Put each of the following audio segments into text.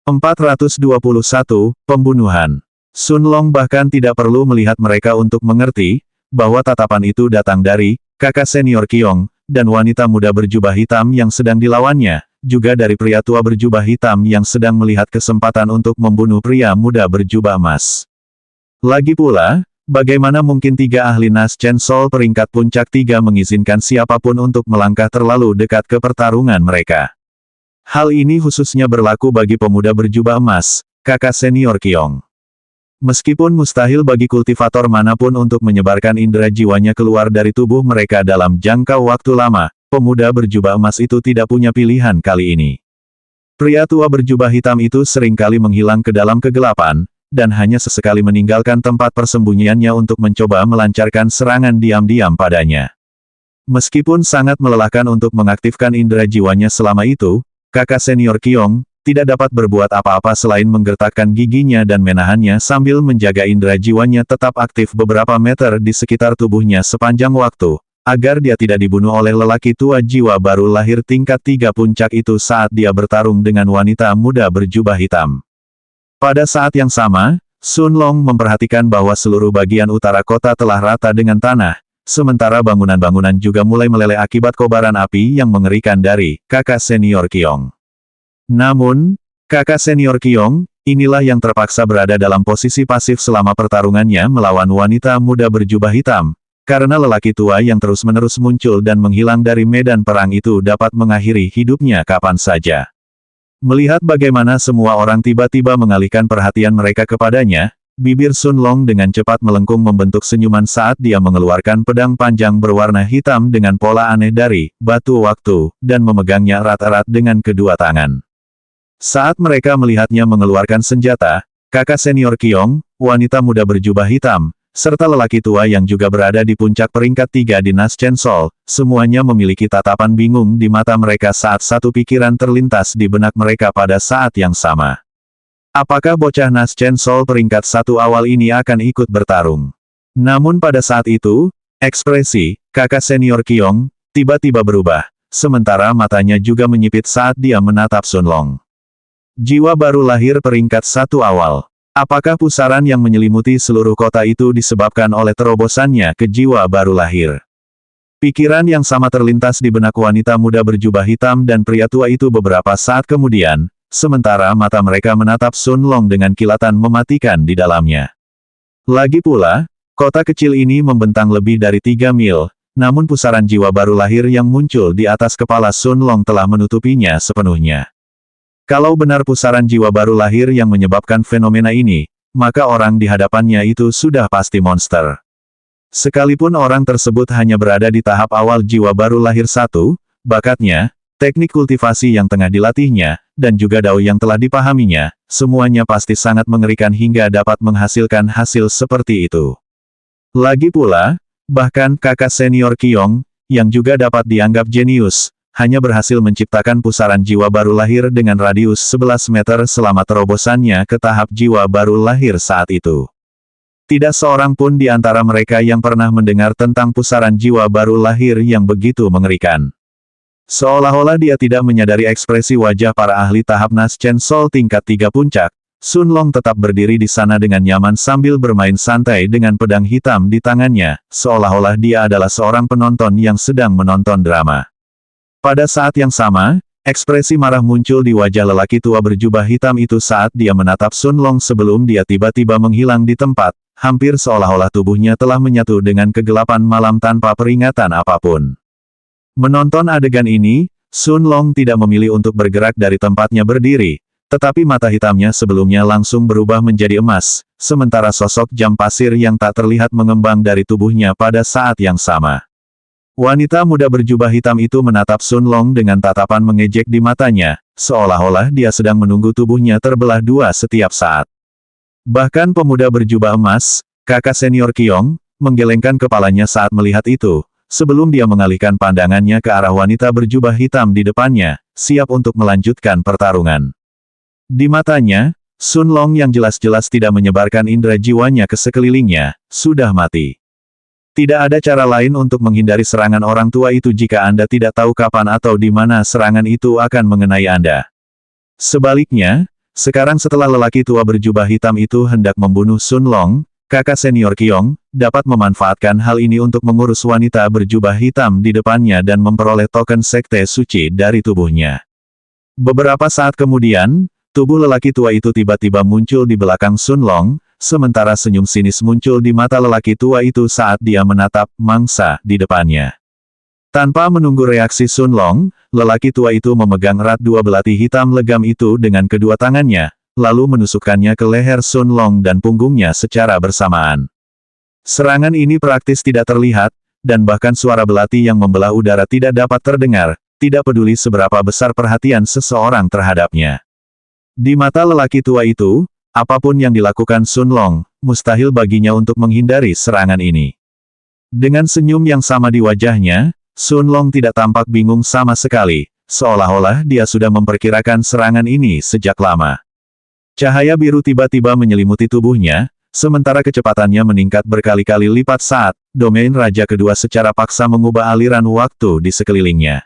421. Pembunuhan. Sun Long bahkan tidak perlu melihat mereka untuk mengerti, bahwa tatapan itu datang dari kakak senior Qiong, dan wanita muda berjubah hitam yang sedang dilawannya, juga dari pria tua berjubah hitam yang sedang melihat kesempatan untuk membunuh pria muda berjubah emas. Lagi pula, bagaimana mungkin tiga ahli Nas Chen Sol peringkat puncak 3 mengizinkan siapapun untuk melangkah terlalu dekat ke pertarungan mereka? Hal ini khususnya berlaku bagi pemuda berjubah emas, kakak senior Qiong. Meskipun mustahil bagi kultivator manapun untuk menyebarkan indera jiwanya keluar dari tubuh mereka dalam jangka waktu lama, pemuda berjubah emas itu tidak punya pilihan kali ini. Pria tua berjubah hitam itu seringkali menghilang ke dalam kegelapan, dan hanya sesekali meninggalkan tempat persembunyiannya untuk mencoba melancarkan serangan diam-diam padanya. Meskipun sangat melelahkan untuk mengaktifkan indera jiwanya selama itu, kakak senior Qiong tidak dapat berbuat apa-apa selain menggertakkan giginya dan menahannya sambil menjaga indera jiwanya tetap aktif beberapa meter di sekitar tubuhnya sepanjang waktu, agar dia tidak dibunuh oleh lelaki tua jiwa baru lahir tingkat 3 puncak itu saat dia bertarung dengan wanita muda berjubah hitam. Pada saat yang sama, Sun Long memperhatikan bahwa seluruh bagian utara kota telah rata dengan tanah, sementara bangunan-bangunan juga mulai meleleh akibat kobaran api yang mengerikan dari kakak senior Qiong. Namun, kakak senior Qiong, inilah yang terpaksa berada dalam posisi pasif selama pertarungannya melawan wanita muda berjubah hitam, karena lelaki tua yang terus-menerus muncul dan menghilang dari medan perang itu dapat mengakhiri hidupnya kapan saja. Melihat bagaimana semua orang tiba-tiba mengalihkan perhatian mereka kepadanya, bibir Sun Long dengan cepat melengkung membentuk senyuman saat dia mengeluarkan pedang panjang berwarna hitam dengan pola aneh dari batu waktu, dan memegangnya erat-erat dengan kedua tangan. Saat mereka melihatnya mengeluarkan senjata, kakak senior Qiong, wanita muda berjubah hitam, serta lelaki tua yang juga berada di puncak peringkat 3 di Nas Chen Sol, semuanya memiliki tatapan bingung di mata mereka saat satu pikiran terlintas di benak mereka pada saat yang sama. Apakah bocah Nas Chen Sol peringkat 1 awal ini akan ikut bertarung? Namun pada saat itu, ekspresi kakak senior Qiong tiba-tiba berubah, sementara matanya juga menyipit saat dia menatap Sun Long. Jiwa baru lahir peringkat 1 awal. Apakah pusaran yang menyelimuti seluruh kota itu disebabkan oleh terobosannya ke jiwa baru lahir? Pikiran yang sama terlintas di benak wanita muda berjubah hitam dan pria tua itu beberapa saat kemudian, sementara mata mereka menatap Sun Long dengan kilatan mematikan di dalamnya. Lagi pula, kota kecil ini membentang lebih dari 3 mil, namun pusaran jiwa baru lahir yang muncul di atas kepala Sun Long telah menutupinya sepenuhnya. Kalau benar pusaran jiwa baru lahir yang menyebabkan fenomena ini, maka orang di hadapannya itu sudah pasti monster. Sekalipun orang tersebut hanya berada di tahap awal jiwa baru lahir 1, bakatnya, teknik kultivasi yang tengah dilatihnya, dan juga dao yang telah dipahaminya, semuanya pasti sangat mengerikan hingga dapat menghasilkan hasil seperti itu. Lagi pula, bahkan kakak senior Qiong, yang juga dapat dianggap jenius, hanya berhasil menciptakan pusaran jiwa baru lahir dengan radius 11 meter selama terobosannya ke tahap jiwa baru lahir saat itu. Tidak seorang pun di antara mereka yang pernah mendengar tentang pusaran jiwa baru lahir yang begitu mengerikan. Seolah-olah dia tidak menyadari ekspresi wajah para ahli tahap Nas Chen Sol tingkat 3 puncak, Sun Long tetap berdiri di sana dengan nyaman sambil bermain santai dengan pedang hitam di tangannya, seolah-olah dia adalah seorang penonton yang sedang menonton drama. Pada saat yang sama, ekspresi marah muncul di wajah lelaki tua berjubah hitam itu saat dia menatap Sun Long sebelum dia tiba-tiba menghilang di tempat, hampir seolah-olah tubuhnya telah menyatu dengan kegelapan malam tanpa peringatan apapun. Menonton adegan ini, Sun Long tidak memilih untuk bergerak dari tempatnya berdiri, tetapi mata hitamnya sebelumnya langsung berubah menjadi emas, sementara sosok jam pasir yang tak terlihat mengembang dari tubuhnya pada saat yang sama. Wanita muda berjubah hitam itu menatap Sun Long dengan tatapan mengejek di matanya, seolah-olah dia sedang menunggu tubuhnya terbelah dua setiap saat. Bahkan pemuda berjubah emas, kakak senior Qiong, menggelengkan kepalanya saat melihat itu, sebelum dia mengalihkan pandangannya ke arah wanita berjubah hitam di depannya, siap untuk melanjutkan pertarungan. Di matanya, Sun Long yang jelas-jelas tidak menyebarkan indera jiwanya ke sekelilingnya, sudah mati. Tidak ada cara lain untuk menghindari serangan orang tua itu jika Anda tidak tahu kapan atau di mana serangan itu akan mengenai Anda. Sebaliknya, sekarang setelah lelaki tua berjubah hitam itu hendak membunuh Sun Long, kakak senior Qiong, dapat memanfaatkan hal ini untuk mengurus wanita berjubah hitam di depannya dan memperoleh token sekte suci dari tubuhnya. Beberapa saat kemudian, tubuh lelaki tua itu tiba-tiba muncul di belakang Sun Long, sementara senyum sinis muncul di mata lelaki tua itu saat dia menatap mangsa di depannya. Tanpa menunggu reaksi Sun Long, lelaki tua itu memegang erat dua belati hitam legam itu dengan kedua tangannya, lalu menusukkannya ke leher Sun Long dan punggungnya secara bersamaan. Serangan ini praktis tidak terlihat, dan bahkan suara belati yang membelah udara tidak dapat terdengar, tidak peduli seberapa besar perhatian seseorang terhadapnya. Di mata lelaki tua itu, apapun yang dilakukan Sun Long, mustahil baginya untuk menghindari serangan ini. Dengan senyum yang sama di wajahnya, Sun Long tidak tampak bingung sama sekali, seolah-olah dia sudah memperkirakan serangan ini sejak lama. Cahaya biru tiba-tiba menyelimuti tubuhnya, sementara kecepatannya meningkat berkali-kali lipat saat domain Raja Kedua secara paksa mengubah aliran waktu di sekelilingnya.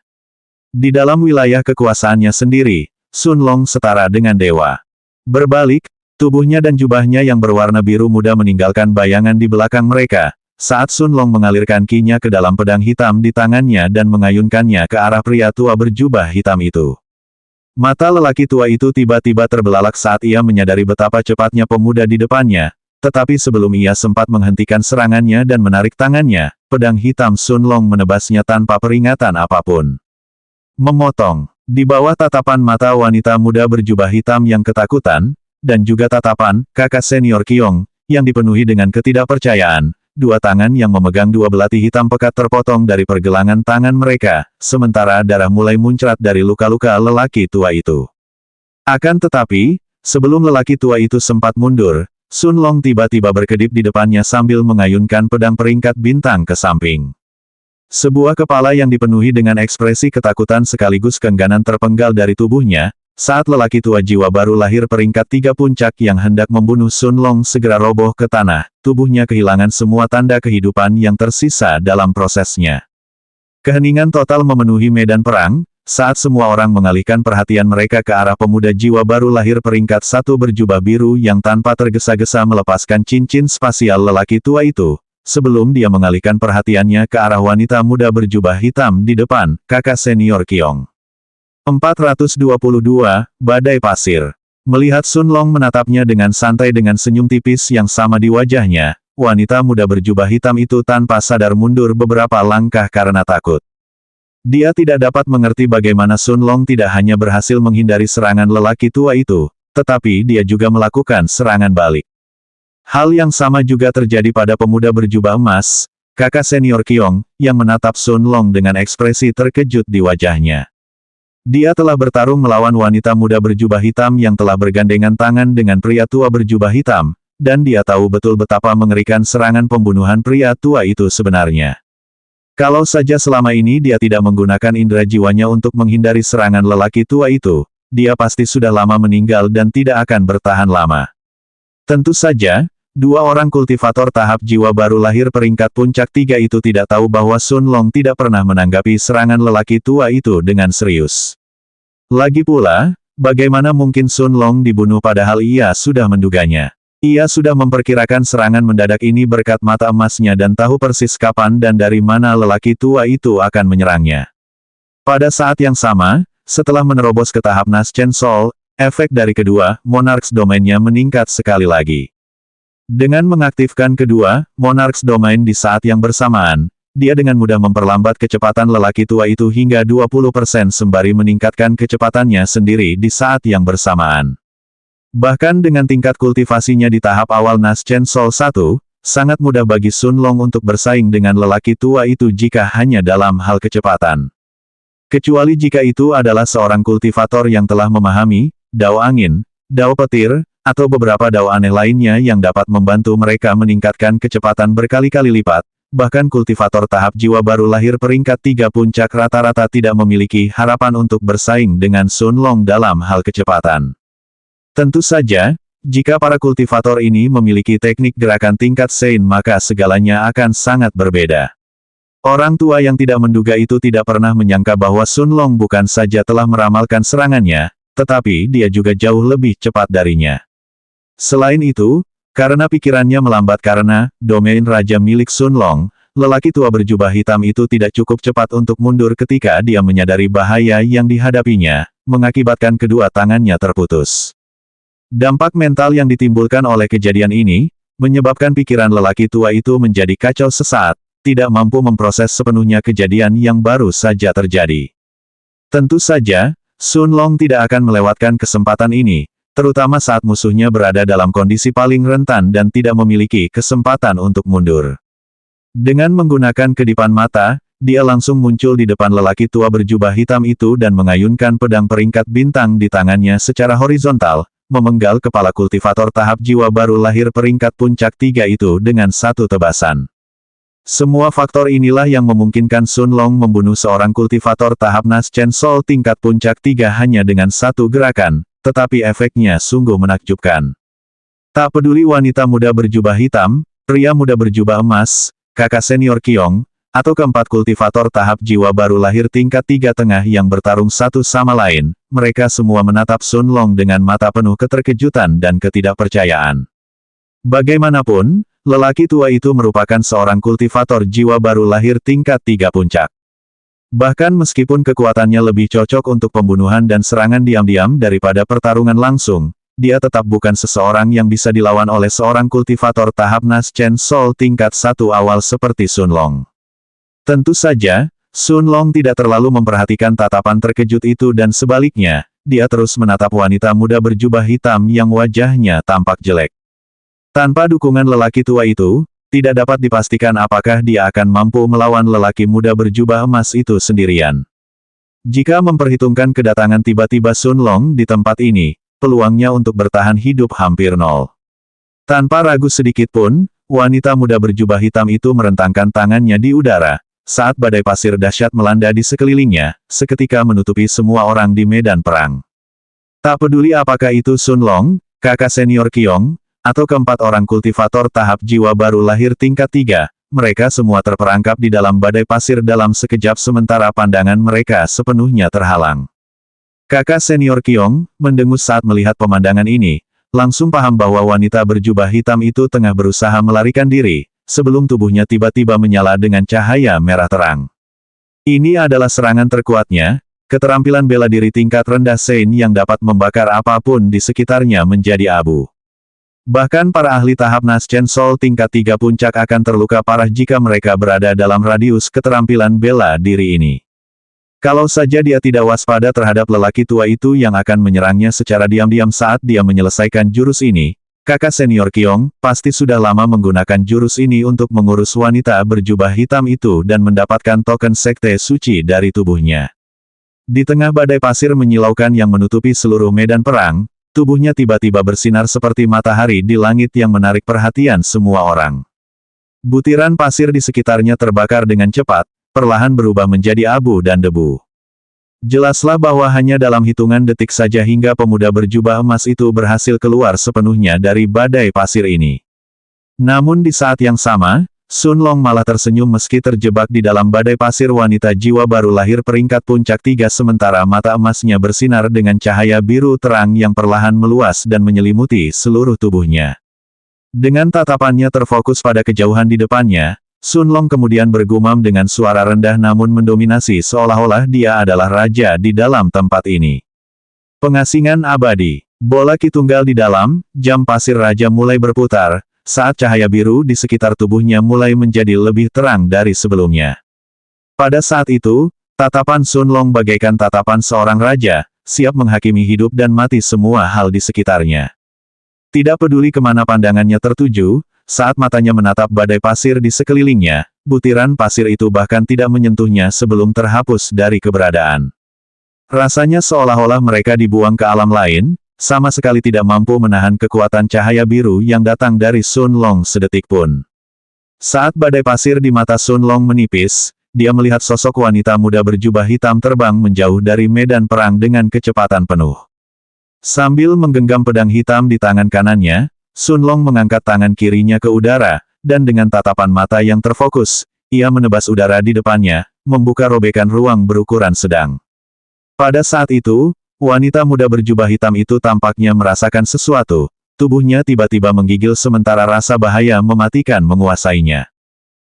Di dalam wilayah kekuasaannya sendiri, Sun Long setara dengan dewa. Berbalik, tubuhnya dan jubahnya yang berwarna biru muda meninggalkan bayangan di belakang mereka, saat Sun Long mengalirkan ki-nya ke dalam pedang hitam di tangannya dan mengayunkannya ke arah pria tua berjubah hitam itu. Mata lelaki tua itu tiba-tiba terbelalak saat ia menyadari betapa cepatnya pemuda di depannya, tetapi sebelum ia sempat menghentikan serangannya dan menarik tangannya, pedang hitam Sun Long menebasnya tanpa peringatan apapun. Memotong. Di bawah tatapan mata wanita muda berjubah hitam yang ketakutan, dan juga tatapan kakak senior Qiong, yang dipenuhi dengan ketidakpercayaan, dua tangan yang memegang dua belati hitam pekat terpotong dari pergelangan tangan mereka, sementara darah mulai muncrat dari luka-luka lelaki tua itu. Akan tetapi, sebelum lelaki tua itu sempat mundur, Sun Long tiba-tiba berkedip di depannya sambil mengayunkan pedang peringkat bintang ke samping. Sebuah kepala yang dipenuhi dengan ekspresi ketakutan sekaligus keengganan terpenggal dari tubuhnya, saat lelaki tua jiwa baru lahir peringkat 3 puncak yang hendak membunuh Sun Long segera roboh ke tanah, tubuhnya kehilangan semua tanda kehidupan yang tersisa dalam prosesnya. Keheningan total memenuhi medan perang, saat semua orang mengalihkan perhatian mereka ke arah pemuda jiwa baru lahir peringkat 1 berjubah biru yang tanpa tergesa-gesa melepaskan cincin spasial lelaki tua itu. Sebelum dia mengalihkan perhatiannya ke arah wanita muda berjubah hitam di depan, kakak senior Qiong. 422, Badai Pasir. Melihat Sun Long menatapnya dengan santai dengan senyum tipis yang sama di wajahnya, wanita muda berjubah hitam itu tanpa sadar mundur beberapa langkah karena takut. Dia tidak dapat mengerti bagaimana Sun Long tidak hanya berhasil menghindari serangan lelaki tua itu, tetapi dia juga melakukan serangan balik. Hal yang sama juga terjadi pada pemuda berjubah emas, kakak senior Qiong, yang menatap Sun Long dengan ekspresi terkejut di wajahnya. Dia telah bertarung melawan wanita muda berjubah hitam yang telah bergandengan tangan dengan pria tua berjubah hitam, dan dia tahu betul betapa mengerikan serangan pembunuhan pria tua itu sebenarnya. Kalau saja selama ini dia tidak menggunakan indera jiwanya untuk menghindari serangan lelaki tua itu, dia pasti sudah lama meninggal dan tidak akan bertahan lama. Tentu saja, dua orang kultivator tahap jiwa baru lahir peringkat puncak 3 itu tidak tahu bahwa Sun Long tidak pernah menanggapi serangan lelaki tua itu dengan serius. Lagi pula, bagaimana mungkin Sun Long dibunuh padahal ia sudah menduganya. Ia sudah memperkirakan serangan mendadak ini berkat mata emasnya dan tahu persis kapan dan dari mana lelaki tua itu akan menyerangnya. Pada saat yang sama, setelah menerobos ke tahap Naschen Soul, efek dari kedua Monarchs Domain-nya meningkat sekali lagi. Dengan mengaktifkan kedua Monarchs Domain di saat yang bersamaan, dia dengan mudah memperlambat kecepatan lelaki tua itu hingga 20% sembari meningkatkan kecepatannya sendiri di saat yang bersamaan. Bahkan dengan tingkat kultivasinya di tahap awal Naschen Soul 1, sangat mudah bagi Sun Long untuk bersaing dengan lelaki tua itu jika hanya dalam hal kecepatan. Kecuali jika itu adalah seorang kultivator yang telah memahami dao angin, dao petir, atau beberapa dao aneh lainnya yang dapat membantu mereka meningkatkan kecepatan berkali-kali lipat, bahkan kultivator tahap jiwa baru lahir peringkat 3 puncak rata-rata tidak memiliki harapan untuk bersaing dengan Sun Long dalam hal kecepatan. Tentu saja, jika para kultivator ini memiliki teknik gerakan tingkat Sein maka segalanya akan sangat berbeda. Orang tua yang tidak menduga itu tidak pernah menyangka bahwa Sun Long bukan saja telah meramalkan serangannya, tetapi dia juga jauh lebih cepat darinya. Selain itu, karena pikirannya melambat karena domain raja milik Sun Long, lelaki tua berjubah hitam itu tidak cukup cepat untuk mundur ketika dia menyadari bahaya yang dihadapinya, mengakibatkan kedua tangannya terputus. Dampak mental yang ditimbulkan oleh kejadian ini, menyebabkan pikiran lelaki tua itu menjadi kacau sesaat, tidak mampu memproses sepenuhnya kejadian yang baru saja terjadi. Tentu saja, Sun Long tidak akan melewatkan kesempatan ini, terutama saat musuhnya berada dalam kondisi paling rentan dan tidak memiliki kesempatan untuk mundur. Dengan menggunakan kedipan mata, dia langsung muncul di depan lelaki tua berjubah hitam itu dan mengayunkan pedang peringkat bintang di tangannya secara horizontal, memenggal kepala kultivator tahap jiwa baru lahir peringkat puncak 3 itu dengan satu tebasan. Semua faktor inilah yang memungkinkan Sun Long membunuh seorang kultivator tahap Nas Chen Sol tingkat puncak 3 hanya dengan satu gerakan, tetapi efeknya sungguh menakjubkan. Tak peduli wanita muda berjubah hitam, pria muda berjubah emas, kakak senior Qiong, atau keempat kultivator tahap jiwa baru lahir tingkat 3 tengah yang bertarung satu sama lain, mereka semua menatap Sun Long dengan mata penuh keterkejutan dan ketidakpercayaan. Bagaimanapun, lelaki tua itu merupakan seorang kultivator jiwa baru lahir tingkat 3 puncak. Bahkan meskipun kekuatannya lebih cocok untuk pembunuhan dan serangan diam-diam daripada pertarungan langsung, dia tetap bukan seseorang yang bisa dilawan oleh seorang kultivator tahap Nas Chen Sol tingkat 1 awal seperti Sun Long. Tentu saja, Sun Long tidak terlalu memperhatikan tatapan terkejut itu dan sebaliknya, dia terus menatap wanita muda berjubah hitam yang wajahnya tampak jelek. Tanpa dukungan lelaki tua itu, tidak dapat dipastikan apakah dia akan mampu melawan lelaki muda berjubah emas itu sendirian. Jika memperhitungkan kedatangan tiba-tiba Sun Long di tempat ini, peluangnya untuk bertahan hidup hampir nol. Tanpa ragu sedikit pun, wanita muda berjubah hitam itu merentangkan tangannya di udara, saat badai pasir dahsyat melanda di sekelilingnya, seketika menutupi semua orang di medan perang. Tak peduli apakah itu Sun Long, kakak senior Qiong, atau keempat orang kultivator tahap jiwa baru lahir tingkat 3, mereka semua terperangkap di dalam badai pasir dalam sekejap sementara pandangan mereka sepenuhnya terhalang. Kakak senior Qiong, mendengus saat melihat pemandangan ini, langsung paham bahwa wanita berjubah hitam itu tengah berusaha melarikan diri, sebelum tubuhnya tiba-tiba menyala dengan cahaya merah terang. Ini adalah serangan terkuatnya, keterampilan bela diri tingkat rendah Sein yang dapat membakar apapun di sekitarnya menjadi abu. Bahkan para ahli tahap Nas Chen Sol tingkat 3 puncak akan terluka parah jika mereka berada dalam radius keterampilan bela diri ini. Kalau saja dia tidak waspada terhadap lelaki tua itu yang akan menyerangnya secara diam-diam saat dia menyelesaikan jurus ini, kakak senior Qiong pasti sudah lama menggunakan jurus ini untuk mengurus wanita berjubah hitam itu dan mendapatkan token sekte suci dari tubuhnya. Di tengah badai pasir menyilaukan yang menutupi seluruh medan perang, tubuhnya tiba-tiba bersinar seperti matahari di langit yang menarik perhatian semua orang. Butiran pasir di sekitarnya terbakar dengan cepat, perlahan berubah menjadi abu dan debu. Jelaslah bahwa hanya dalam hitungan detik saja hingga pemuda berjubah emas itu berhasil keluar sepenuhnya dari badai pasir ini. Namun di saat yang sama, Sun Long malah tersenyum meski terjebak di dalam badai pasir wanita jiwa baru lahir peringkat puncak 3 sementara mata emasnya bersinar dengan cahaya biru terang yang perlahan meluas dan menyelimuti seluruh tubuhnya. Dengan tatapannya terfokus pada kejauhan di depannya, Sun Long kemudian bergumam dengan suara rendah namun mendominasi seolah-olah dia adalah raja di dalam tempat ini. Pengasingan abadi. Bola Ki tunggal di dalam, jam pasir raja mulai berputar, saat cahaya biru di sekitar tubuhnya mulai menjadi lebih terang dari sebelumnya. Pada saat itu, tatapan Sun Long bagaikan tatapan seorang raja, siap menghakimi hidup dan mati semua hal di sekitarnya. Tidak peduli kemana pandangannya tertuju, saat matanya menatap badai pasir di sekelilingnya, butiran pasir itu bahkan tidak menyentuhnya sebelum terhapus dari keberadaan. Rasanya seolah-olah mereka dibuang ke alam lain, sama sekali tidak mampu menahan kekuatan cahaya biru yang datang dari Sun Long sedetik pun. Saat badai pasir di mata Sun Long menipis, dia melihat sosok wanita muda berjubah hitam terbang menjauh dari medan perang dengan kecepatan penuh. Sambil menggenggam pedang hitam di tangan kanannya, Sun Long mengangkat tangan kirinya ke udara, dan dengan tatapan mata yang terfokus, ia menebas udara di depannya, membuka robekan ruang berukuran sedang. Pada saat itu, Wanita muda berjubah hitam itu tampaknya merasakan sesuatu. Tubuhnya tiba-tiba menggigil sementara rasa bahaya mematikan menguasainya.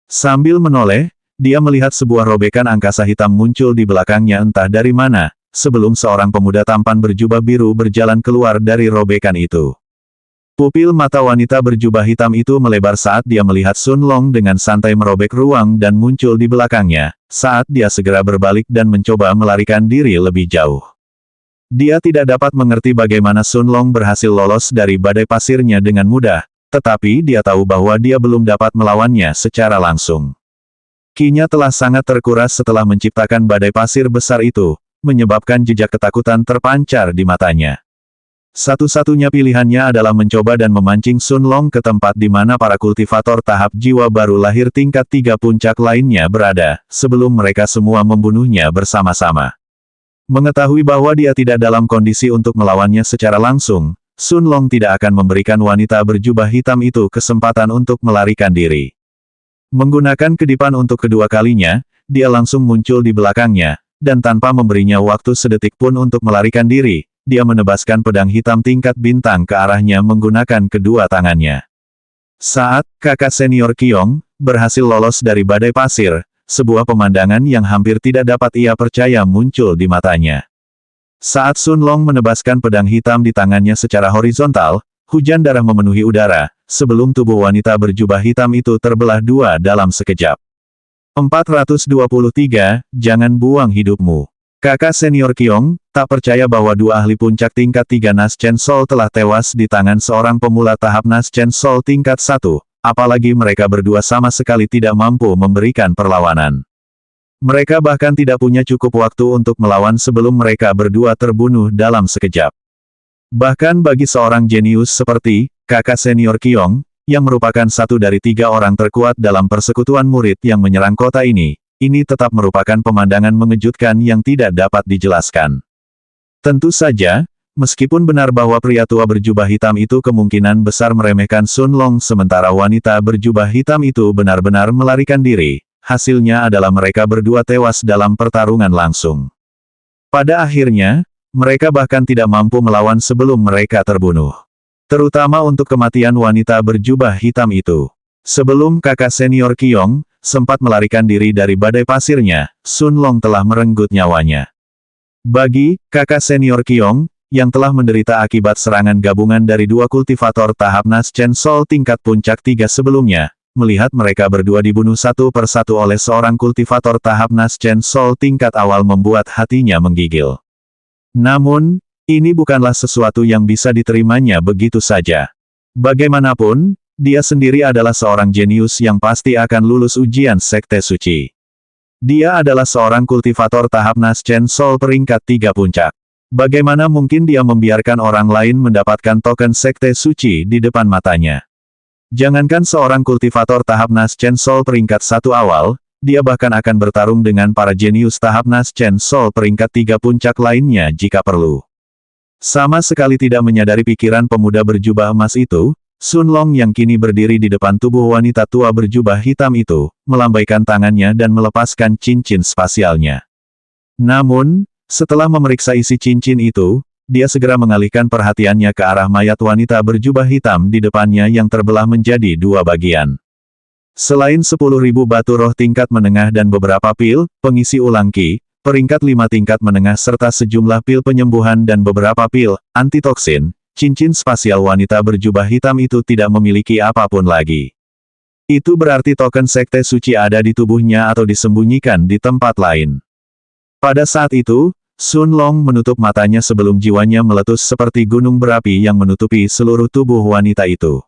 Sambil menoleh, dia melihat sebuah robekan angkasa hitam muncul di belakangnya entah dari mana, sebelum seorang pemuda tampan berjubah biru berjalan keluar dari robekan itu. Pupil mata wanita berjubah hitam itu melebar saat dia melihat Sun Long dengan santai merobek ruang dan muncul di belakangnya, saat dia segera berbalik dan mencoba melarikan diri lebih jauh. Dia tidak dapat mengerti bagaimana Sun Long berhasil lolos dari badai pasirnya dengan mudah, tetapi dia tahu bahwa dia belum dapat melawannya secara langsung. Ki-nya telah sangat terkuras setelah menciptakan badai pasir besar itu, menyebabkan jejak ketakutan terpancar di matanya. Satu-satunya pilihannya adalah mencoba dan memancing Sun Long ke tempat di mana para kultivator tahap jiwa baru lahir tingkat 3 puncak lainnya berada, sebelum mereka semua membunuhnya bersama-sama. Mengetahui bahwa dia tidak dalam kondisi untuk melawannya secara langsung, Sun Long tidak akan memberikan wanita berjubah hitam itu kesempatan untuk melarikan diri. Menggunakan kedipan untuk kedua kalinya, dia langsung muncul di belakangnya, dan tanpa memberinya waktu sedetik pun untuk melarikan diri, dia menebaskan pedang hitam tingkat bintang ke arahnya menggunakan kedua tangannya. Saat kakak senior Qiyong berhasil lolos dari badai pasir, sebuah pemandangan yang hampir tidak dapat ia percaya muncul di matanya. Saat Sun Long menebaskan pedang hitam di tangannya secara horizontal, hujan darah memenuhi udara, sebelum tubuh wanita berjubah hitam itu terbelah dua dalam sekejap. 423, jangan buang hidupmu. Kakak senior Qiyong tak percaya bahwa dua ahli puncak tingkat 3 Naschen Soul telah tewas di tangan seorang pemula tahap Naschen Soul tingkat 1, apalagi mereka berdua sama sekali tidak mampu memberikan perlawanan. Mereka bahkan tidak punya cukup waktu untuk melawan sebelum mereka berdua terbunuh dalam sekejap. Bahkan bagi seorang jenius seperti kakak senior Qiyong, yang merupakan satu dari 3 orang terkuat dalam persekutuan murid yang menyerang kota ini tetap merupakan pemandangan mengejutkan yang tidak dapat dijelaskan. Tentu saja, meskipun benar bahwa pria tua berjubah hitam itu kemungkinan besar meremehkan Sun Long sementara wanita berjubah hitam itu benar-benar melarikan diri, hasilnya adalah mereka berdua tewas dalam pertarungan langsung. Pada akhirnya, mereka bahkan tidak mampu melawan sebelum mereka terbunuh. Terutama untuk kematian wanita berjubah hitam itu. Sebelum kakak senior Qiyong sempat melarikan diri dari badai pasirnya, Sun Long telah merenggut nyawanya. Bagi kakak senior Qiyong, yang telah menderita akibat serangan gabungan dari 2 kultivator tahap Naschen Soul tingkat puncak 3 sebelumnya, melihat mereka berdua dibunuh satu persatu oleh seorang kultivator tahap Naschen Soul tingkat awal membuat hatinya menggigil. Namun, ini bukanlah sesuatu yang bisa diterimanya begitu saja. Bagaimanapun, dia sendiri adalah seorang jenius yang pasti akan lulus ujian Sekte Suci. Dia adalah seorang kultivator tahap Naschen Soul peringkat 3 puncak. Bagaimana mungkin dia membiarkan orang lain mendapatkan token Sekte Suci di depan matanya? Jangankan seorang kultivator tahap Naschen Soul peringkat 1 awal, dia bahkan akan bertarung dengan para jenius tahap Naschen Soul peringkat 3 puncak lainnya jika perlu. Sama sekali tidak menyadari pikiran pemuda berjubah emas itu, Sun Long yang kini berdiri di depan tubuh wanita tua berjubah hitam itu, melambaikan tangannya dan melepaskan cincin spasialnya. Namun, setelah memeriksa isi cincin itu, dia segera mengalihkan perhatiannya ke arah mayat wanita berjubah hitam di depannya yang terbelah menjadi 2 bagian. Selain 10.000 batu roh tingkat menengah dan beberapa pil pengisi ulang ki, peringkat 5 tingkat menengah serta sejumlah pil penyembuhan dan beberapa pil antitoksin, cincin spasial wanita berjubah hitam itu tidak memiliki apapun lagi. Itu berarti token Sekte Suci ada di tubuhnya atau disembunyikan di tempat lain. Pada saat itu, Sun Long menutup matanya sebelum jiwanya meletus seperti gunung berapi yang menutupi seluruh tubuh wanita itu.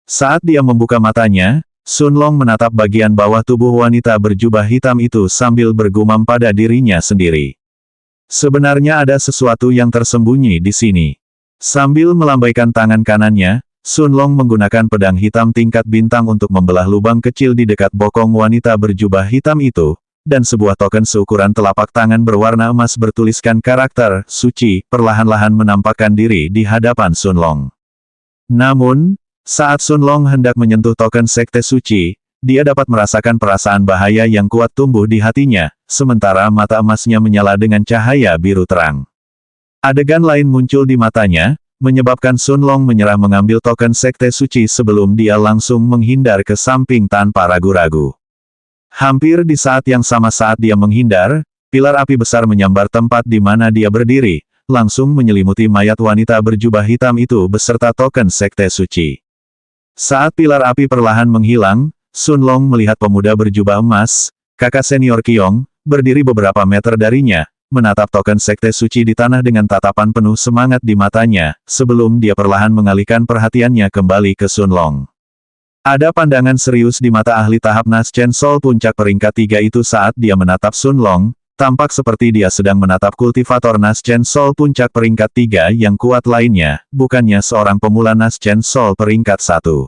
Saat dia membuka matanya, Sun Long menatap bagian bawah tubuh wanita berjubah hitam itu sambil bergumam pada dirinya sendiri. Sebenarnya ada sesuatu yang tersembunyi di sini. Sambil melambaikan tangan kanannya, Sun Long menggunakan pedang hitam tingkat bintang untuk membelah lubang kecil di dekat bokong wanita berjubah hitam itu, dan sebuah token seukuran telapak tangan berwarna emas bertuliskan karakter suci perlahan-lahan menampakkan diri di hadapan Sun Long. Namun, saat Sun Long hendak menyentuh token Sekte Suci, dia dapat merasakan perasaan bahaya yang kuat tumbuh di hatinya, sementara mata emasnya menyala dengan cahaya biru terang. Adegan lain muncul di matanya, menyebabkan Sun Long menyerah mengambil token Sekte Suci sebelum dia langsung menghindar ke samping tanpa ragu-ragu. Hampir di saat yang sama saat dia menghindar, pilar api besar menyambar tempat di mana dia berdiri, langsung menyelimuti mayat wanita berjubah hitam itu beserta token Sekte Suci. Saat pilar api perlahan menghilang, Sun Long melihat pemuda berjubah emas, kakak senior Qiong, berdiri beberapa meter darinya, menatap token Sekte Suci di tanah dengan tatapan penuh semangat di matanya, sebelum dia perlahan mengalihkan perhatiannya kembali ke Sun Long. Ada pandangan serius di mata ahli tahap Nas Chen Sol puncak peringkat 3 itu saat dia menatap Sun Long, tampak seperti dia sedang menatap kultivator Nas Chen Sol puncak peringkat 3 yang kuat lainnya, bukannya seorang pemula Nas Chen Sol peringkat 1.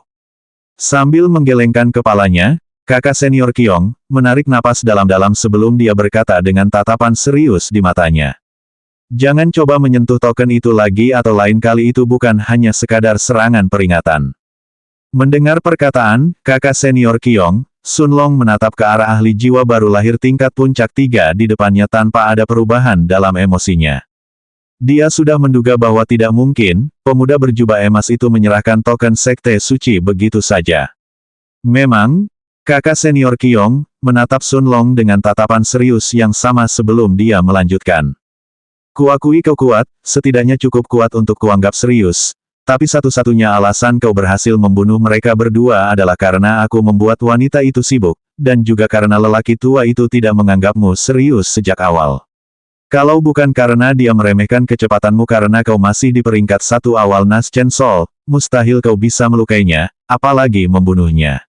Sambil menggelengkan kepalanya, kakak senior Qiong, menarik napas dalam-dalam sebelum dia berkata dengan tatapan serius di matanya. Jangan coba menyentuh token itu lagi atau lain kali itu bukan hanya sekadar serangan peringatan. Mendengar perkataan, kakak senior Qiong, Sun Long menatap ke arah ahli jiwa baru lahir tingkat puncak 3 di depannya tanpa ada perubahan dalam emosinya. Dia sudah menduga bahwa tidak mungkin, pemuda berjubah emas itu menyerahkan token Sekte Suci begitu saja. Memang, kakak senior Qiong, menatap Sun Long dengan tatapan serius yang sama sebelum dia melanjutkan. Kuakui kau kuat, setidaknya cukup kuat untuk kuanggap serius. Tapi satu-satunya alasan kau berhasil membunuh mereka berdua adalah karena aku membuat wanita itu sibuk, dan juga karena lelaki tua itu tidak menganggapmu serius sejak awal. Kalau bukan karena dia meremehkan kecepatanmu karena kau masih di peringkat 1 awal Nas Chen Sol, mustahil kau bisa melukainya, apalagi membunuhnya.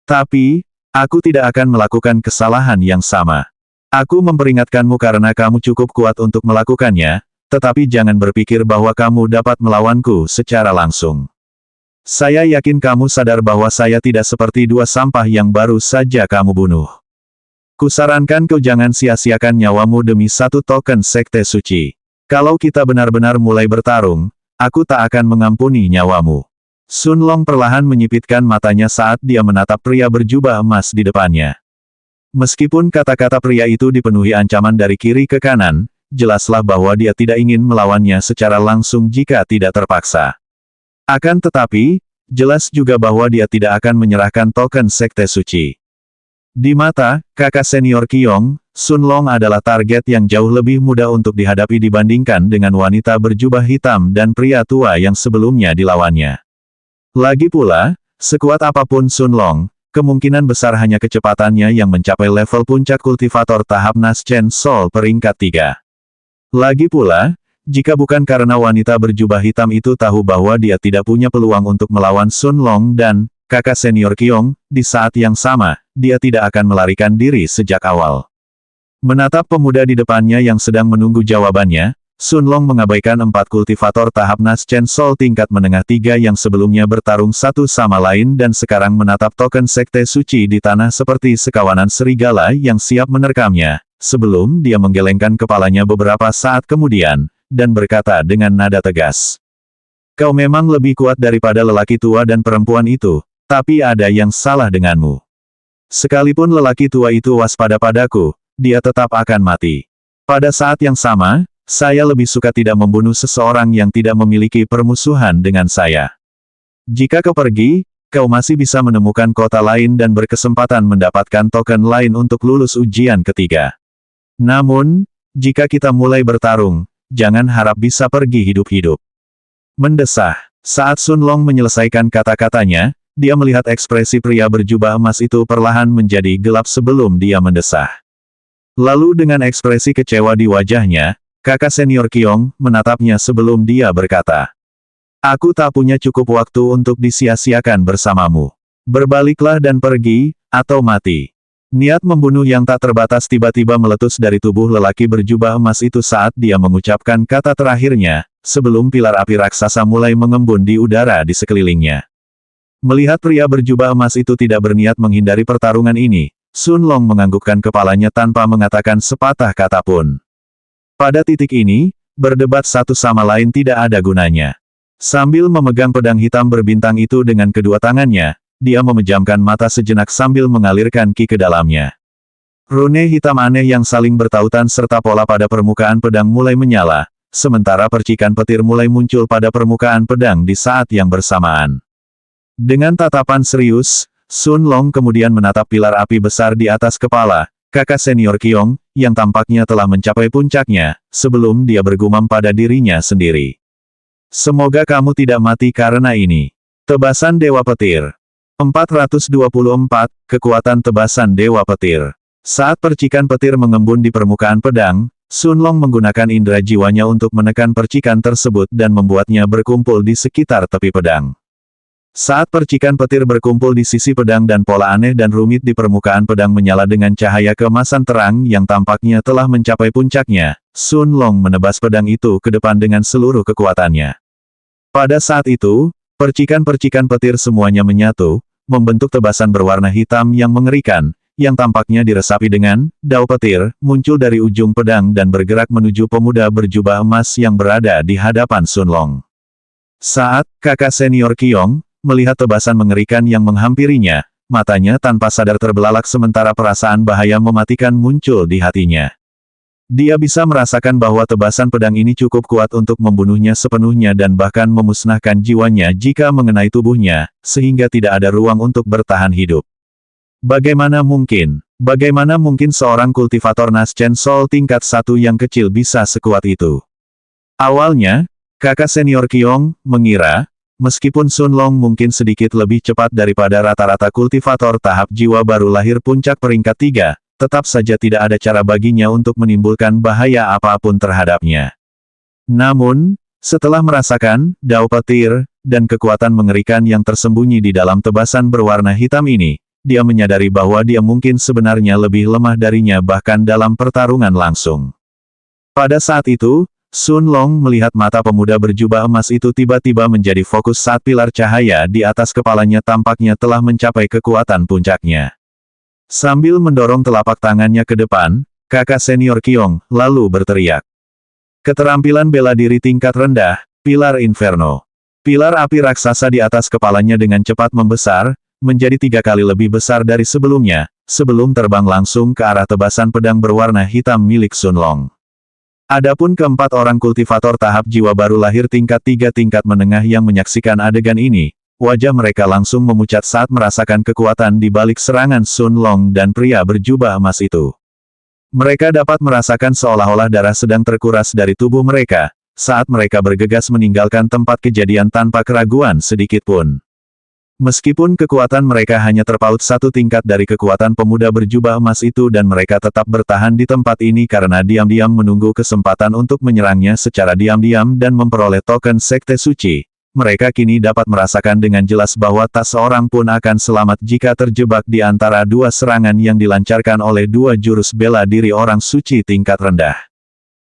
Tapi, aku tidak akan melakukan kesalahan yang sama. Aku memperingatkanmu karena kamu cukup kuat untuk melakukannya, tetapi jangan berpikir bahwa kamu dapat melawanku secara langsung. Saya yakin kamu sadar bahwa saya tidak seperti dua sampah yang baru saja kamu bunuh. Kusarankan kau jangan sia-siakan nyawamu demi satu token Sekte Suci. Kalau kita benar-benar mulai bertarung, aku tak akan mengampuni nyawamu. Sun Long perlahan menyipitkan matanya saat dia menatap pria berjubah emas di depannya. Meskipun kata-kata pria itu dipenuhi ancaman dari kiri ke kanan, jelaslah bahwa dia tidak ingin melawannya secara langsung jika tidak terpaksa. Akan tetapi, jelas juga bahwa dia tidak akan menyerahkan token Sekte Suci. Di mata kakak senior Qiong, Sun Long adalah target yang jauh lebih mudah untuk dihadapi dibandingkan dengan wanita berjubah hitam dan pria tua yang sebelumnya dilawannya. Lagi pula, sekuat apapun Sun Long, kemungkinan besar hanya kecepatannya yang mencapai level puncak kultivator tahap Nas Chen Sol peringkat 3. Lagi pula, jika bukan karena wanita berjubah hitam itu tahu bahwa dia tidak punya peluang untuk melawan Sun Long dan kakak senior Qiong, di saat yang sama, dia tidak akan melarikan diri sejak awal. Menatap pemuda di depannya yang sedang menunggu jawabannya, Sun Long mengabaikan 4 kultivator tahap Nas Chen Sol tingkat menengah 3 yang sebelumnya bertarung satu sama lain dan sekarang menatap token Sekte Suci di tanah seperti sekawanan serigala yang siap menerkamnya. Sebelum dia menggelengkan kepalanya beberapa saat kemudian, dan berkata dengan nada tegas. Kau memang lebih kuat daripada lelaki tua dan perempuan itu, tapi ada yang salah denganmu. Sekalipun lelaki tua itu waspada padaku, dia tetap akan mati. Pada saat yang sama, saya lebih suka tidak membunuh seseorang yang tidak memiliki permusuhan dengan saya. Jika kau pergi, kau masih bisa menemukan kota lain dan berkesempatan mendapatkan token lain untuk lulus ujian ketiga. Namun, jika kita mulai bertarung, jangan harap bisa pergi hidup-hidup. Mendesah. Saat Sun Long menyelesaikan kata-katanya, dia melihat ekspresi pria berjubah emas itu perlahan menjadi gelap sebelum dia mendesah. Lalu dengan ekspresi kecewa di wajahnya, kakak senior Qiong menatapnya sebelum dia berkata. Aku tak punya cukup waktu untuk disia-siakan bersamamu. Berbaliklah dan pergi, atau mati. Niat membunuh yang tak terbatas tiba-tiba meletus dari tubuh lelaki berjubah emas itu saat dia mengucapkan kata terakhirnya, sebelum pilar api raksasa mulai mengembun di udara di sekelilingnya. Melihat pria berjubah emas itu tidak berniat menghindari pertarungan ini, Sun Long menganggukkan kepalanya tanpa mengatakan sepatah kata pun. Pada titik ini, berdebat satu sama lain tidak ada gunanya. Sambil memegang pedang hitam berbintang itu dengan kedua tangannya, dia memejamkan mata sejenak sambil mengalirkan ki ke dalamnya. Rune hitam aneh yang saling bertautan serta pola pada permukaan pedang mulai menyala, sementara percikan petir mulai muncul pada permukaan pedang di saat yang bersamaan. Dengan tatapan serius, Sun Long kemudian menatap pilar api besar di atas kepala kakak senior Qiong, yang tampaknya telah mencapai puncaknya, sebelum dia bergumam pada dirinya sendiri. Semoga kamu tidak mati karena ini. Tebasan Dewa Petir. 424, Kekuatan Tebasan Dewa Petir. Saat percikan petir mengembun di permukaan pedang, Sun Long menggunakan indera jiwanya untuk menekan percikan tersebut dan membuatnya berkumpul di sekitar tepi pedang. Saat percikan petir berkumpul di sisi pedang dan pola aneh dan rumit di permukaan pedang menyala dengan cahaya keemasan terang yang tampaknya telah mencapai puncaknya, Sun Long menebas pedang itu ke depan dengan seluruh kekuatannya. Pada saat itu, percikan-percikan petir semuanya menyatu, membentuk tebasan berwarna hitam yang mengerikan, yang tampaknya diresapi dengan dao petir, muncul dari ujung pedang dan bergerak menuju pemuda berjubah emas yang berada di hadapan Sun Long. Saat kakak senior Qiong melihat tebasan mengerikan yang menghampirinya, matanya tanpa sadar terbelalak sementara perasaan bahaya mematikan muncul di hatinya. Dia bisa merasakan bahwa tebasan pedang ini cukup kuat untuk membunuhnya sepenuhnya dan bahkan memusnahkan jiwanya jika mengenai tubuhnya, sehingga tidak ada ruang untuk bertahan hidup. Bagaimana mungkin seorang kultivator Naschen Soul tingkat 1 yang kecil bisa sekuat itu? Awalnya, kakak senior Qiong mengira, meskipun Sun Long mungkin sedikit lebih cepat daripada rata-rata kultivator tahap jiwa baru lahir puncak peringkat 3, tetap saja tidak ada cara baginya untuk menimbulkan bahaya apapun terhadapnya. Namun, setelah merasakan dao petir dan kekuatan mengerikan yang tersembunyi di dalam tebasan berwarna hitam ini, dia menyadari bahwa dia mungkin sebenarnya lebih lemah darinya bahkan dalam pertarungan langsung. Pada saat itu, Sun Long melihat mata pemuda berjubah emas itu tiba-tiba menjadi fokus saat pilar cahaya di atas kepalanya tampaknya telah mencapai kekuatan puncaknya. Sambil mendorong telapak tangannya ke depan, kakak senior Qiong lalu berteriak. Keterampilan bela diri tingkat rendah, Pilar Inferno. Pilar api raksasa di atas kepalanya dengan cepat membesar, menjadi 3 kali lebih besar dari sebelumnya, sebelum terbang langsung ke arah tebasan pedang berwarna hitam milik Sun Long. Adapun keempat orang kultivator tahap jiwa baru lahir tingkat 3 tingkat menengah yang menyaksikan adegan ini, wajah mereka langsung memucat saat merasakan kekuatan di balik serangan Sun Long dan pria berjubah emas itu. Mereka dapat merasakan seolah-olah darah sedang terkuras dari tubuh mereka, saat mereka bergegas meninggalkan tempat kejadian tanpa keraguan sedikit pun. Meskipun kekuatan mereka hanya terpaut 1 tingkat dari kekuatan pemuda berjubah emas itu dan mereka tetap bertahan di tempat ini karena diam-diam menunggu kesempatan untuk menyerangnya secara diam-diam dan memperoleh token Sekte Suci, mereka kini dapat merasakan dengan jelas bahwa tak seorang pun akan selamat jika terjebak di antara 2 serangan yang dilancarkan oleh 2 jurus bela diri orang suci tingkat rendah.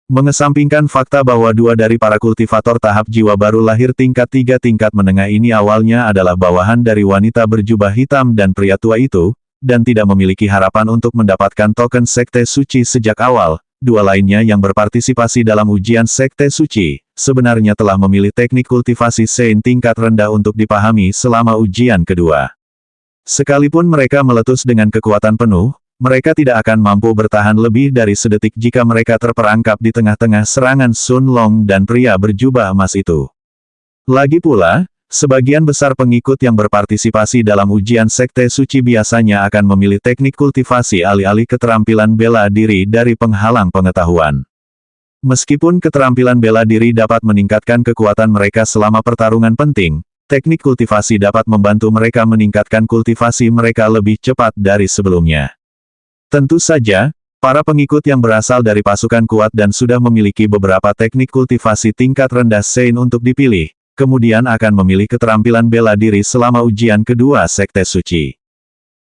Mengesampingkan fakta bahwa 2 dari para kultivator tahap jiwa baru lahir tingkat 3 tingkat menengah ini awalnya adalah bawahan dari wanita berjubah hitam dan pria tua itu, dan tidak memiliki harapan untuk mendapatkan token Sekte Suci sejak awal, 2 lainnya yang berpartisipasi dalam ujian Sekte Suci, sebenarnya telah memilih teknik kultivasi Sein tingkat rendah untuk dipahami selama ujian kedua. Sekalipun mereka meletus dengan kekuatan penuh, mereka tidak akan mampu bertahan lebih dari sedetik jika mereka terperangkap di tengah-tengah serangan Sun Long dan pria berjubah emas itu. Lagi pula, sebagian besar pengikut yang berpartisipasi dalam ujian Sekte Suci biasanya akan memilih teknik kultivasi alih-alih keterampilan bela diri dari penghalang pengetahuan. Meskipun keterampilan bela diri dapat meningkatkan kekuatan mereka selama pertarungan penting, teknik kultivasi dapat membantu mereka meningkatkan kultivasi mereka lebih cepat dari sebelumnya. Tentu saja, para pengikut yang berasal dari pasukan kuat dan sudah memiliki beberapa teknik kultivasi tingkat rendah Sein untuk dipilih, kemudian akan memilih keterampilan bela diri selama ujian kedua Sekte Suci.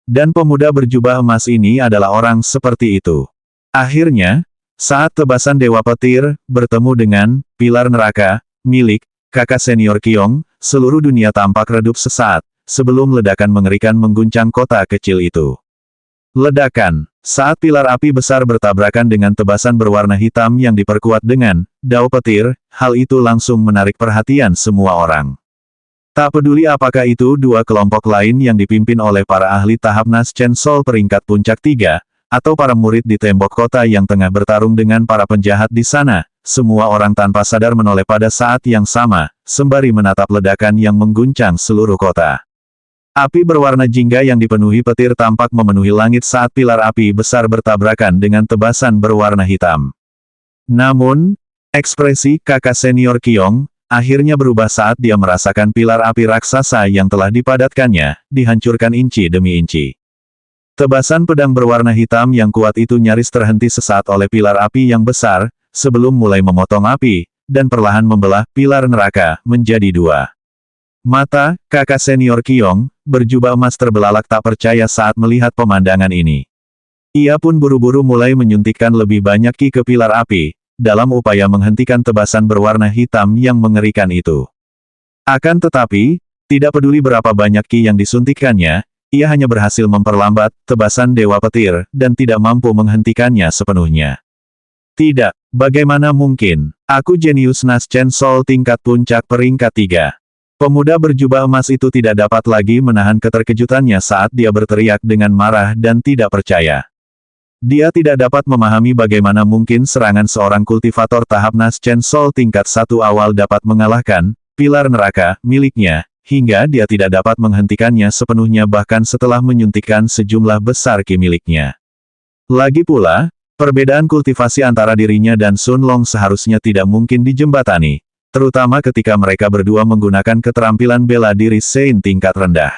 Dan pemuda berjubah emas ini adalah orang seperti itu. Akhirnya, saat tebasan Dewa Petir bertemu dengan pilar neraka milik kakak senior Qiong, seluruh dunia tampak redup sesaat, sebelum ledakan mengerikan mengguncang kota kecil itu. Ledakan. Saat pilar api besar bertabrakan dengan tebasan berwarna hitam yang diperkuat dengan dao petir, hal itu langsung menarik perhatian semua orang. Tak peduli apakah itu 2 kelompok lain yang dipimpin oleh para ahli tahap Naschen Soul peringkat puncak 3, atau para murid di tembok kota yang tengah bertarung dengan para penjahat di sana, semua orang tanpa sadar menoleh pada saat yang sama, sembari menatap ledakan yang mengguncang seluruh kota. Api berwarna jingga yang dipenuhi petir tampak memenuhi langit saat pilar api besar bertabrakan dengan tebasan berwarna hitam. Namun, ekspresi kakak senior Qiong akhirnya berubah saat dia merasakan pilar api raksasa yang telah dipadatkannya, dihancurkan inci demi inci. Tebasan pedang berwarna hitam yang kuat itu nyaris terhenti sesaat oleh pilar api yang besar, sebelum mulai memotong api, dan perlahan membelah pilar neraka menjadi dua. Mata kakak senior Qiong berjubah emas terbelalak tak percaya saat melihat pemandangan ini. Ia pun buru-buru mulai menyuntikkan lebih banyak ki ke pilar api, dalam upaya menghentikan tebasan berwarna hitam yang mengerikan itu. Akan tetapi, tidak peduli berapa banyak ki yang disuntikkannya, ia hanya berhasil memperlambat tebasan Dewa Petir, dan tidak mampu menghentikannya sepenuhnya. Tidak, bagaimana mungkin? Aku jenius Naschen Soul tingkat puncak peringkat 3. Pemuda berjubah emas itu tidak dapat lagi menahan keterkejutannya saat dia berteriak dengan marah dan tidak percaya. Dia tidak dapat memahami bagaimana mungkin serangan seorang kultivator tahap Naschen Soul tingkat 1 awal dapat mengalahkan pilar neraka miliknya, hingga dia tidak dapat menghentikannya sepenuhnya bahkan setelah menyuntikkan sejumlah besar ki miliknya. Lagi pula, perbedaan kultivasi antara dirinya dan Sun Long seharusnya tidak mungkin dijembatani, terutama ketika mereka berdua menggunakan keterampilan bela diri Sein tingkat rendah.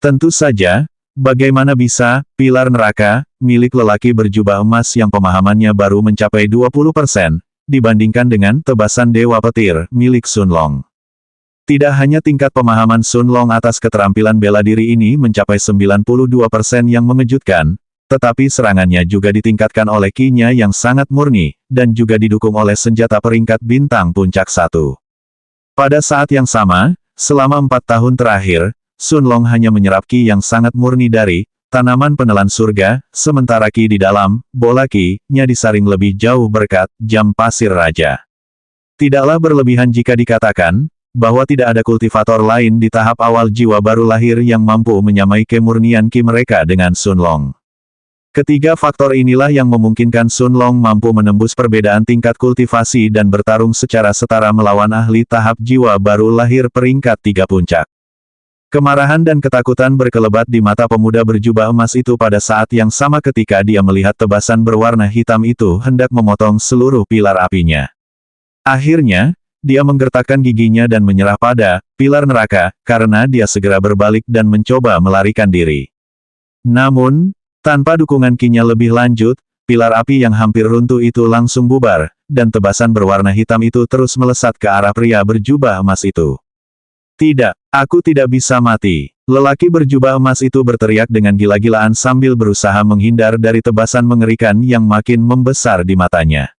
Tentu saja, bagaimana bisa pilar neraka milik lelaki berjubah emas yang pemahamannya baru mencapai 20%, dibandingkan dengan tebasan Dewa Petir milik Sun Long. Tidak hanya tingkat pemahaman Sun Long atas keterampilan bela diri ini mencapai 92% yang mengejutkan, tetapi serangannya juga ditingkatkan oleh ki-nya yang sangat murni, dan juga didukung oleh senjata peringkat bintang puncak 1. Pada saat yang sama, selama 4 tahun terakhir, Sun Long hanya menyerap ki yang sangat murni dari tanaman penelan surga, sementara ki di dalam bola ki-nya disaring lebih jauh berkat jam pasir raja. Tidaklah berlebihan jika dikatakan bahwa tidak ada kultivator lain di tahap awal jiwa baru lahir yang mampu menyamai kemurnian ki mereka dengan Sun Long. Ketiga faktor inilah yang memungkinkan Sun Long mampu menembus perbedaan tingkat kultivasi dan bertarung secara setara melawan ahli tahap jiwa baru lahir peringkat 3 puncak. Kemarahan dan ketakutan berkelebat di mata pemuda berjubah emas itu pada saat yang sama ketika dia melihat tebasan berwarna hitam itu hendak memotong seluruh pilar apinya. Akhirnya, dia menggertakkan giginya dan menyerah pada pilar neraka, karena dia segera berbalik dan mencoba melarikan diri. Namun, tanpa dukungan ki-nya lebih lanjut, pilar api yang hampir runtuh itu langsung bubar, dan tebasan berwarna hitam itu terus melesat ke arah pria berjubah emas itu. Tidak, aku tidak bisa mati. Lelaki berjubah emas itu berteriak dengan gila-gilaan sambil berusaha menghindar dari tebasan mengerikan yang makin membesar di matanya.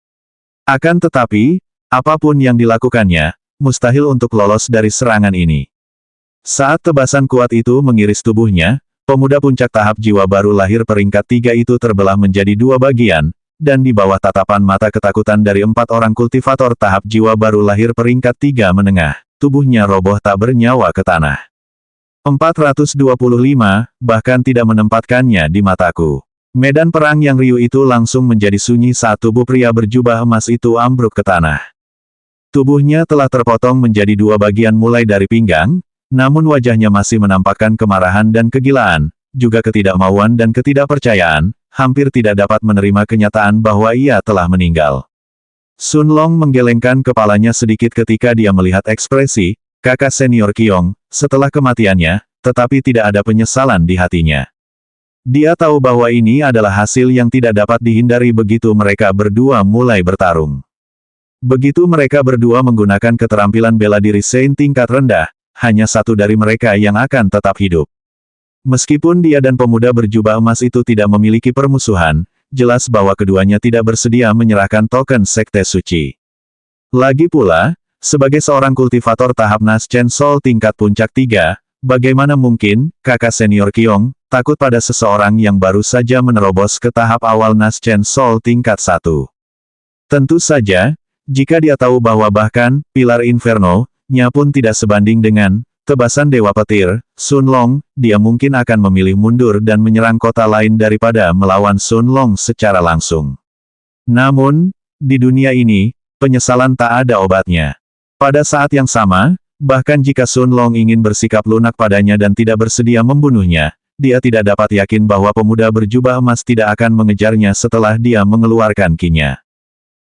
Akan tetapi, apapun yang dilakukannya, mustahil untuk lolos dari serangan ini. Saat tebasan kuat itu mengiris tubuhnya, pemuda puncak tahap jiwa baru lahir peringkat 3 itu terbelah menjadi 2 bagian, dan di bawah tatapan mata ketakutan dari 4 orang kultivator tahap jiwa baru lahir peringkat 3 menengah, tubuhnya roboh tak bernyawa ke tanah. 425, bahkan tidak menempatkannya di mataku. Medan perang yang riuh itu langsung menjadi sunyi saat tubuh pria berjubah emas itu ambruk ke tanah. Tubuhnya telah terpotong menjadi 2 bagian mulai dari pinggang, namun wajahnya masih menampakkan kemarahan dan kegilaan, juga ketidakmauan dan ketidakpercayaan, hampir tidak dapat menerima kenyataan bahwa ia telah meninggal. Sun Long menggelengkan kepalanya sedikit ketika dia melihat ekspresi kakak senior Qiong setelah kematiannya, tetapi tidak ada penyesalan di hatinya. Dia tahu bahwa ini adalah hasil yang tidak dapat dihindari begitu mereka berdua mulai bertarung. Begitu mereka berdua menggunakan keterampilan bela diri Sein tingkat rendah, hanya satu dari mereka yang akan tetap hidup. Meskipun dia dan pemuda berjubah emas itu tidak memiliki permusuhan, jelas bahwa keduanya tidak bersedia menyerahkan token sekte suci. Lagi pula, sebagai seorang kultivator tahap Naschen Soul tingkat puncak 3, bagaimana mungkin kakak senior Qiong takut pada seseorang yang baru saja menerobos ke tahap awal Naschen Soul tingkat 1? Tentu saja, jika dia tahu bahwa bahkan pilar Inferno-nya pun tidak sebanding dengan tebasan Dewa Petir, Sun Long, dia mungkin akan memilih mundur dan menyerang kota lain daripada melawan Sun Long secara langsung. Namun, di dunia ini, penyesalan tak ada obatnya. Pada saat yang sama, bahkan jika Sun Long ingin bersikap lunak padanya dan tidak bersedia membunuhnya, dia tidak dapat yakin bahwa pemuda berjubah emas tidak akan mengejarnya setelah dia mengeluarkan ki-nya.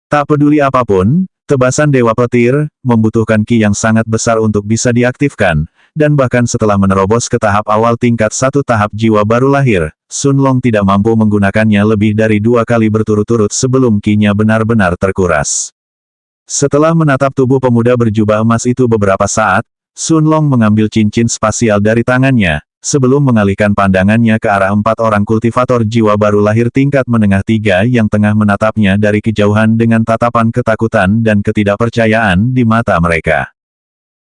Tak peduli apapun, tebasan Dewa Petir membutuhkan ki yang sangat besar untuk bisa diaktifkan, dan bahkan setelah menerobos ke tahap awal tingkat 1 tahap jiwa baru lahir, Sun Long tidak mampu menggunakannya lebih dari 2 kali berturut-turut sebelum ki-nya benar-benar terkuras. Setelah menatap tubuh pemuda berjubah emas itu beberapa saat, Sun Long mengambil cincin spasial dari tangannya, sebelum mengalihkan pandangannya ke arah 4 orang kultivator jiwa baru lahir tingkat menengah 3 yang tengah menatapnya dari kejauhan dengan tatapan ketakutan dan ketidakpercayaan di mata mereka.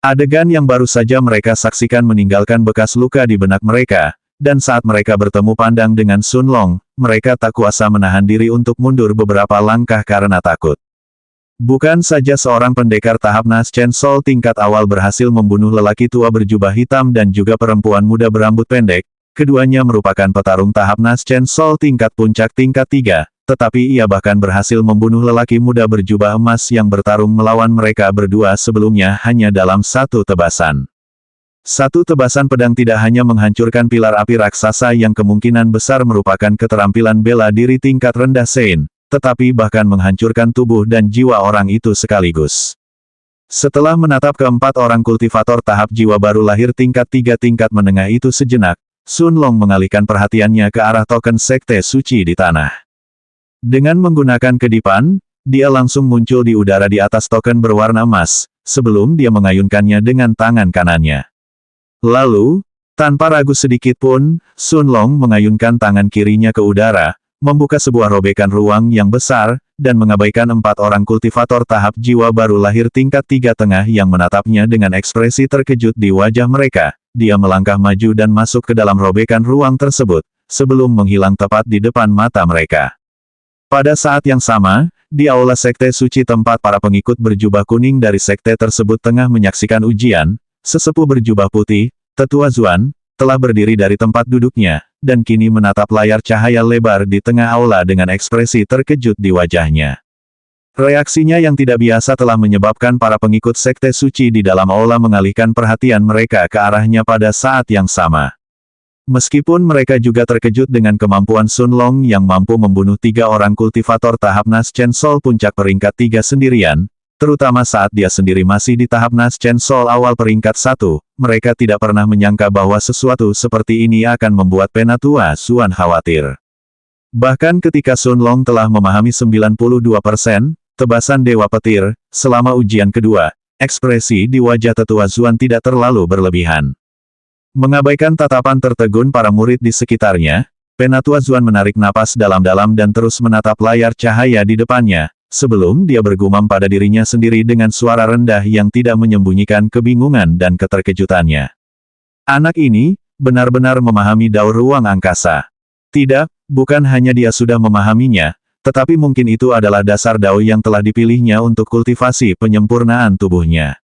Adegan yang baru saja mereka saksikan meninggalkan bekas luka di benak mereka, dan saat mereka bertemu pandang dengan Sun Long, mereka tak kuasa menahan diri untuk mundur beberapa langkah karena takut. Bukan saja seorang pendekar tahap Nas Chen Sol tingkat awal berhasil membunuh lelaki tua berjubah hitam dan juga perempuan muda berambut pendek, keduanya merupakan petarung tahap Nas Chen Sol tingkat puncak tingkat 3, tetapi ia bahkan berhasil membunuh lelaki muda berjubah emas yang bertarung melawan mereka berdua sebelumnya hanya dalam satu tebasan. Satu tebasan pedang tidak hanya menghancurkan pilar api raksasa yang kemungkinan besar merupakan keterampilan bela diri tingkat rendah Sein, tetapi bahkan menghancurkan tubuh dan jiwa orang itu sekaligus. Setelah menatap keempat orang kultivator tahap jiwa baru lahir tingkat 3 tingkat menengah itu sejenak, Sun Long mengalihkan perhatiannya ke arah token sekte suci di tanah. Dengan menggunakan kedipan, dia langsung muncul di udara di atas token berwarna emas, sebelum dia mengayunkannya dengan tangan kanannya. Lalu, tanpa ragu sedikit pun, Sun Long mengayunkan tangan kirinya ke udara, membuka sebuah robekan ruang yang besar, dan mengabaikan 4 orang kultivator tahap jiwa baru lahir tingkat 3 tengah yang menatapnya dengan ekspresi terkejut di wajah mereka. Dia melangkah maju dan masuk ke dalam robekan ruang tersebut, sebelum menghilang tepat di depan mata mereka. Pada saat yang sama, di aula sekte suci tempat para pengikut berjubah kuning dari sekte tersebut tengah menyaksikan ujian, sesepuh berjubah putih, Tetua Zuan, telah berdiri dari tempat duduknya, dan kini menatap layar cahaya lebar di tengah aula dengan ekspresi terkejut di wajahnya. Reaksinya yang tidak biasa telah menyebabkan para pengikut sekte suci di dalam aula mengalihkan perhatian mereka ke arahnya pada saat yang sama. Meskipun mereka juga terkejut dengan kemampuan Sun Long yang mampu membunuh 3 orang kultivator tahap Nas Chen Sol puncak peringkat 3 sendirian, terutama saat dia sendiri masih di tahap Nas Chen Sol awal peringkat 1, mereka tidak pernah menyangka bahwa sesuatu seperti ini akan membuat Penatua Zuan khawatir. Bahkan ketika Sun Long telah memahami 92% tebasan Dewa Petir, selama ujian kedua, ekspresi di wajah Tetua Zuan tidak terlalu berlebihan. Mengabaikan tatapan tertegun para murid di sekitarnya, Penatua Zuan menarik napas dalam-dalam dan terus menatap layar cahaya di depannya, sebelum dia bergumam pada dirinya sendiri dengan suara rendah yang tidak menyembunyikan kebingungan dan keterkejutannya. Anak ini, benar-benar memahami daur ruang angkasa. Tidak, bukan hanya dia sudah memahaminya, tetapi mungkin itu adalah dasar dao yang telah dipilihnya untuk kultivasi penyempurnaan tubuhnya.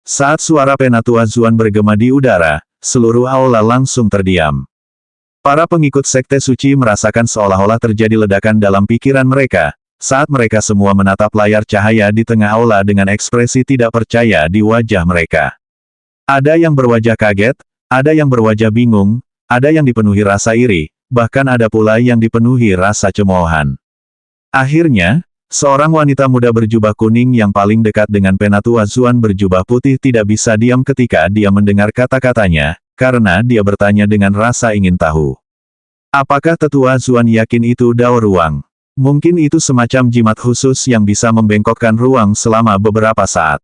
Saat suara Penatua Zuan bergema di udara, seluruh aula langsung terdiam. Para pengikut sekte suci merasakan seolah-olah terjadi ledakan dalam pikiran mereka, saat mereka semua menatap layar cahaya di tengah aula dengan ekspresi tidak percaya di wajah mereka. Ada yang berwajah kaget, ada yang berwajah bingung, ada yang dipenuhi rasa iri, bahkan ada pula yang dipenuhi rasa cemoohan. Akhirnya, seorang wanita muda berjubah kuning yang paling dekat dengan Penatua Zuan berjubah putih tidak bisa diam ketika dia mendengar kata-katanya, karena dia bertanya dengan rasa ingin tahu. Apakah Tetua Zuan yakin itu dao ruang? Mungkin itu semacam jimat khusus yang bisa membengkokkan ruang selama beberapa saat.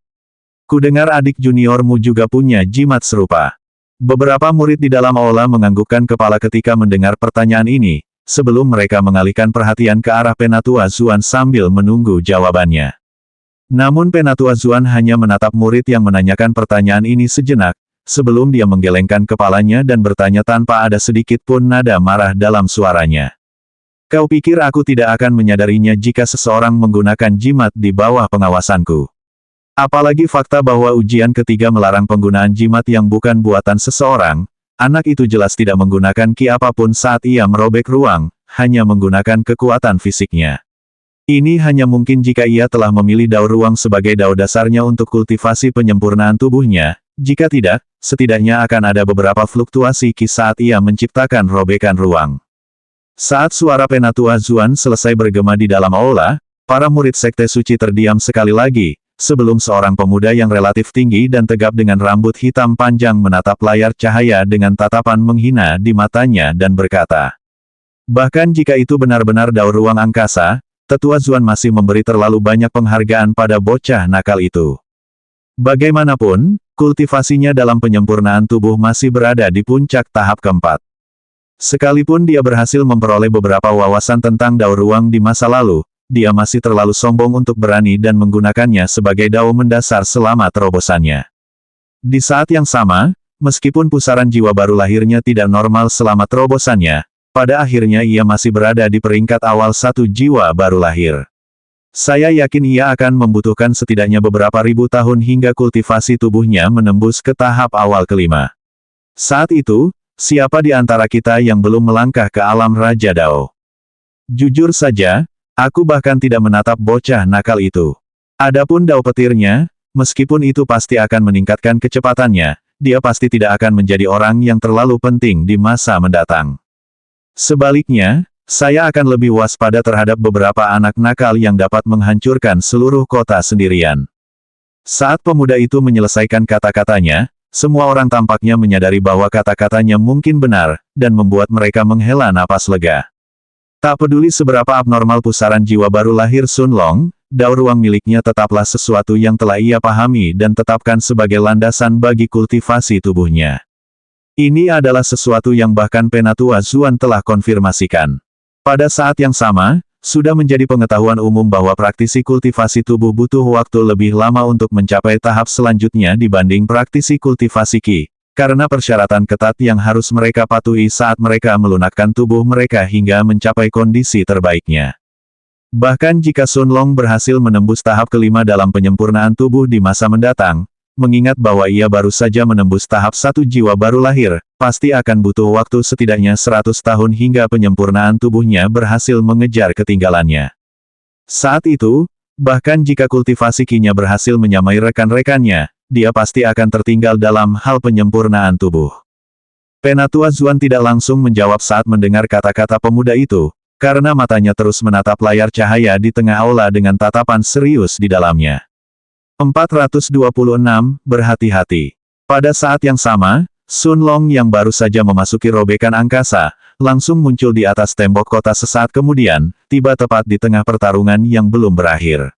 Kudengar adik juniormu juga punya jimat serupa. Beberapa murid di dalam aula menganggukkan kepala ketika mendengar pertanyaan ini, sebelum mereka mengalihkan perhatian ke arah Penatua Zuan sambil menunggu jawabannya. Namun Penatua Zuan hanya menatap murid yang menanyakan pertanyaan ini sejenak, sebelum dia menggelengkan kepalanya dan bertanya tanpa ada sedikit pun nada marah dalam suaranya. Kau pikir aku tidak akan menyadarinya jika seseorang menggunakan jimat di bawah pengawasanku? Apalagi fakta bahwa ujian ketiga melarang penggunaan jimat yang bukan buatan seseorang, anak itu jelas tidak menggunakan ki apapun saat ia merobek ruang, hanya menggunakan kekuatan fisiknya. Ini hanya mungkin jika ia telah memilih dao ruang sebagai dao dasarnya untuk kultivasi penyempurnaan tubuhnya, jika tidak, setidaknya akan ada beberapa fluktuasi Qi saat ia menciptakan robekan ruang. Saat suara Penatua Zuan selesai bergema di dalam aula, para murid Sekte Suci terdiam sekali lagi, sebelum seorang pemuda yang relatif tinggi dan tegap dengan rambut hitam panjang menatap layar cahaya dengan tatapan menghina di matanya dan berkata, "Bahkan jika itu benar-benar dao ruang angkasa, Tetua Zuan masih memberi terlalu banyak penghargaan pada bocah nakal itu. Bagaimanapun, kultivasinya dalam penyempurnaan tubuh masih berada di puncak tahap keempat. Sekalipun dia berhasil memperoleh beberapa wawasan tentang dao ruang di masa lalu, dia masih terlalu sombong untuk berani dan menggunakannya sebagai dao mendasar selama terobosannya. Di saat yang sama, meskipun pusaran jiwa baru lahirnya tidak normal selama terobosannya, pada akhirnya ia masih berada di peringkat awal satu jiwa baru lahir. Saya yakin ia akan membutuhkan setidaknya beberapa ribu tahun hingga kultivasi tubuhnya menembus ke tahap awal kelima. Saat itu, siapa di antara kita yang belum melangkah ke alam Raja Dao? Jujur saja, aku bahkan tidak menatap bocah nakal itu. Adapun dao petirnya, meskipun itu pasti akan meningkatkan kecepatannya, dia pasti tidak akan menjadi orang yang terlalu penting di masa mendatang. Sebaliknya, saya akan lebih waspada terhadap beberapa anak nakal yang dapat menghancurkan seluruh kota sendirian." Saat pemuda itu menyelesaikan kata-katanya, semua orang tampaknya menyadari bahwa kata-katanya mungkin benar, dan membuat mereka menghela napas lega. Tak peduli seberapa abnormal pusaran jiwa baru lahir Sun Long, dao ruang miliknya tetaplah sesuatu yang telah ia pahami dan tetapkan sebagai landasan bagi kultivasi tubuhnya. Ini adalah sesuatu yang bahkan Penatua Zuan telah konfirmasikan. Pada saat yang sama, sudah menjadi pengetahuan umum bahwa praktisi kultivasi tubuh butuh waktu lebih lama untuk mencapai tahap selanjutnya dibanding praktisi kultivasi Qi, karena persyaratan ketat yang harus mereka patuhi saat mereka melunakkan tubuh mereka hingga mencapai kondisi terbaiknya. Bahkan jika Sun Long berhasil menembus tahap kelima dalam penyempurnaan tubuh di masa mendatang, mengingat bahwa ia baru saja menembus tahap satu jiwa baru lahir, pasti akan butuh waktu setidaknya 100 tahun hingga penyempurnaan tubuhnya berhasil mengejar ketinggalannya. Saat itu, bahkan jika kultivasi Qi-nya berhasil menyamai rekan-rekannya, dia pasti akan tertinggal dalam hal penyempurnaan tubuh. Penatua Zuan tidak langsung menjawab saat mendengar kata-kata pemuda itu, karena matanya terus menatap layar cahaya di tengah aula dengan tatapan serius di dalamnya. 426, berhati-hati. Pada saat yang sama, Sun Long yang baru saja memasuki robekan angkasa, langsung muncul di atas tembok kota sesaat kemudian, tiba tepat di tengah pertarungan yang belum berakhir.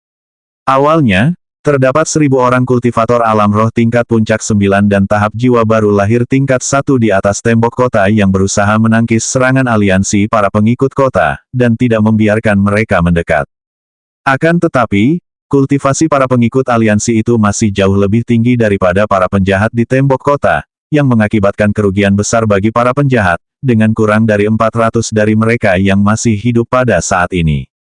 Awalnya, terdapat 1000 orang kultivator alam roh tingkat puncak 9 dan tahap jiwa baru lahir tingkat 1 di atas tembok kota yang berusaha menangkis serangan aliansi para pengikut kota, dan tidak membiarkan mereka mendekat. Akan tetapi, kultivasi para pengikut aliansi itu masih jauh lebih tinggi daripada para penjahat di tembok kota, yang mengakibatkan kerugian besar bagi para penjahat, dengan kurang dari 400 dari mereka yang masih hidup pada saat ini.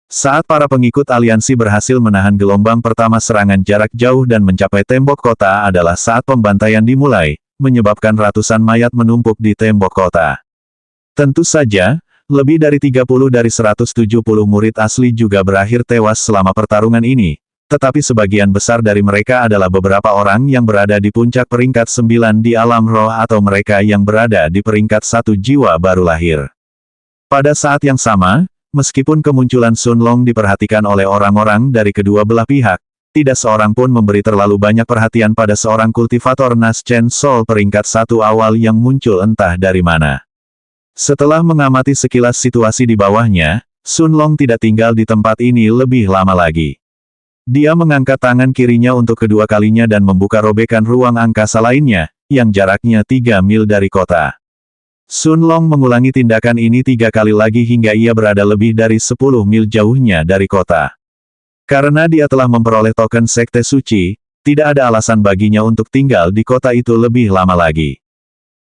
Saat para pengikut aliansi berhasil menahan gelombang pertama serangan jarak jauh dan mencapai tembok kota adalah saat pembantaian dimulai, menyebabkan ratusan mayat menumpuk di tembok kota. Tentu saja, lebih dari 30 dari 170 murid asli juga berakhir tewas selama pertarungan ini, tetapi sebagian besar dari mereka adalah beberapa orang yang berada di puncak peringkat 9 di alam roh atau mereka yang berada di peringkat 1 jiwa baru lahir. Pada saat yang sama, meskipun kemunculan Sun Long diperhatikan oleh orang-orang dari kedua belah pihak, tidak seorang pun memberi terlalu banyak perhatian pada seorang kultivator Nas Chen Sol peringkat 1 awal yang muncul entah dari mana. Setelah mengamati sekilas situasi di bawahnya, Sun Long tidak tinggal di tempat ini lebih lama lagi. Dia mengangkat tangan kirinya untuk kedua kalinya dan membuka robekan ruang angkasa lainnya, yang jaraknya 3 mil dari kota. Sun Long mengulangi tindakan ini 3 kali lagi hingga ia berada lebih dari 10 mil jauhnya dari kota. Karena dia telah memperoleh token Sekte Suci, tidak ada alasan baginya untuk tinggal di kota itu lebih lama lagi.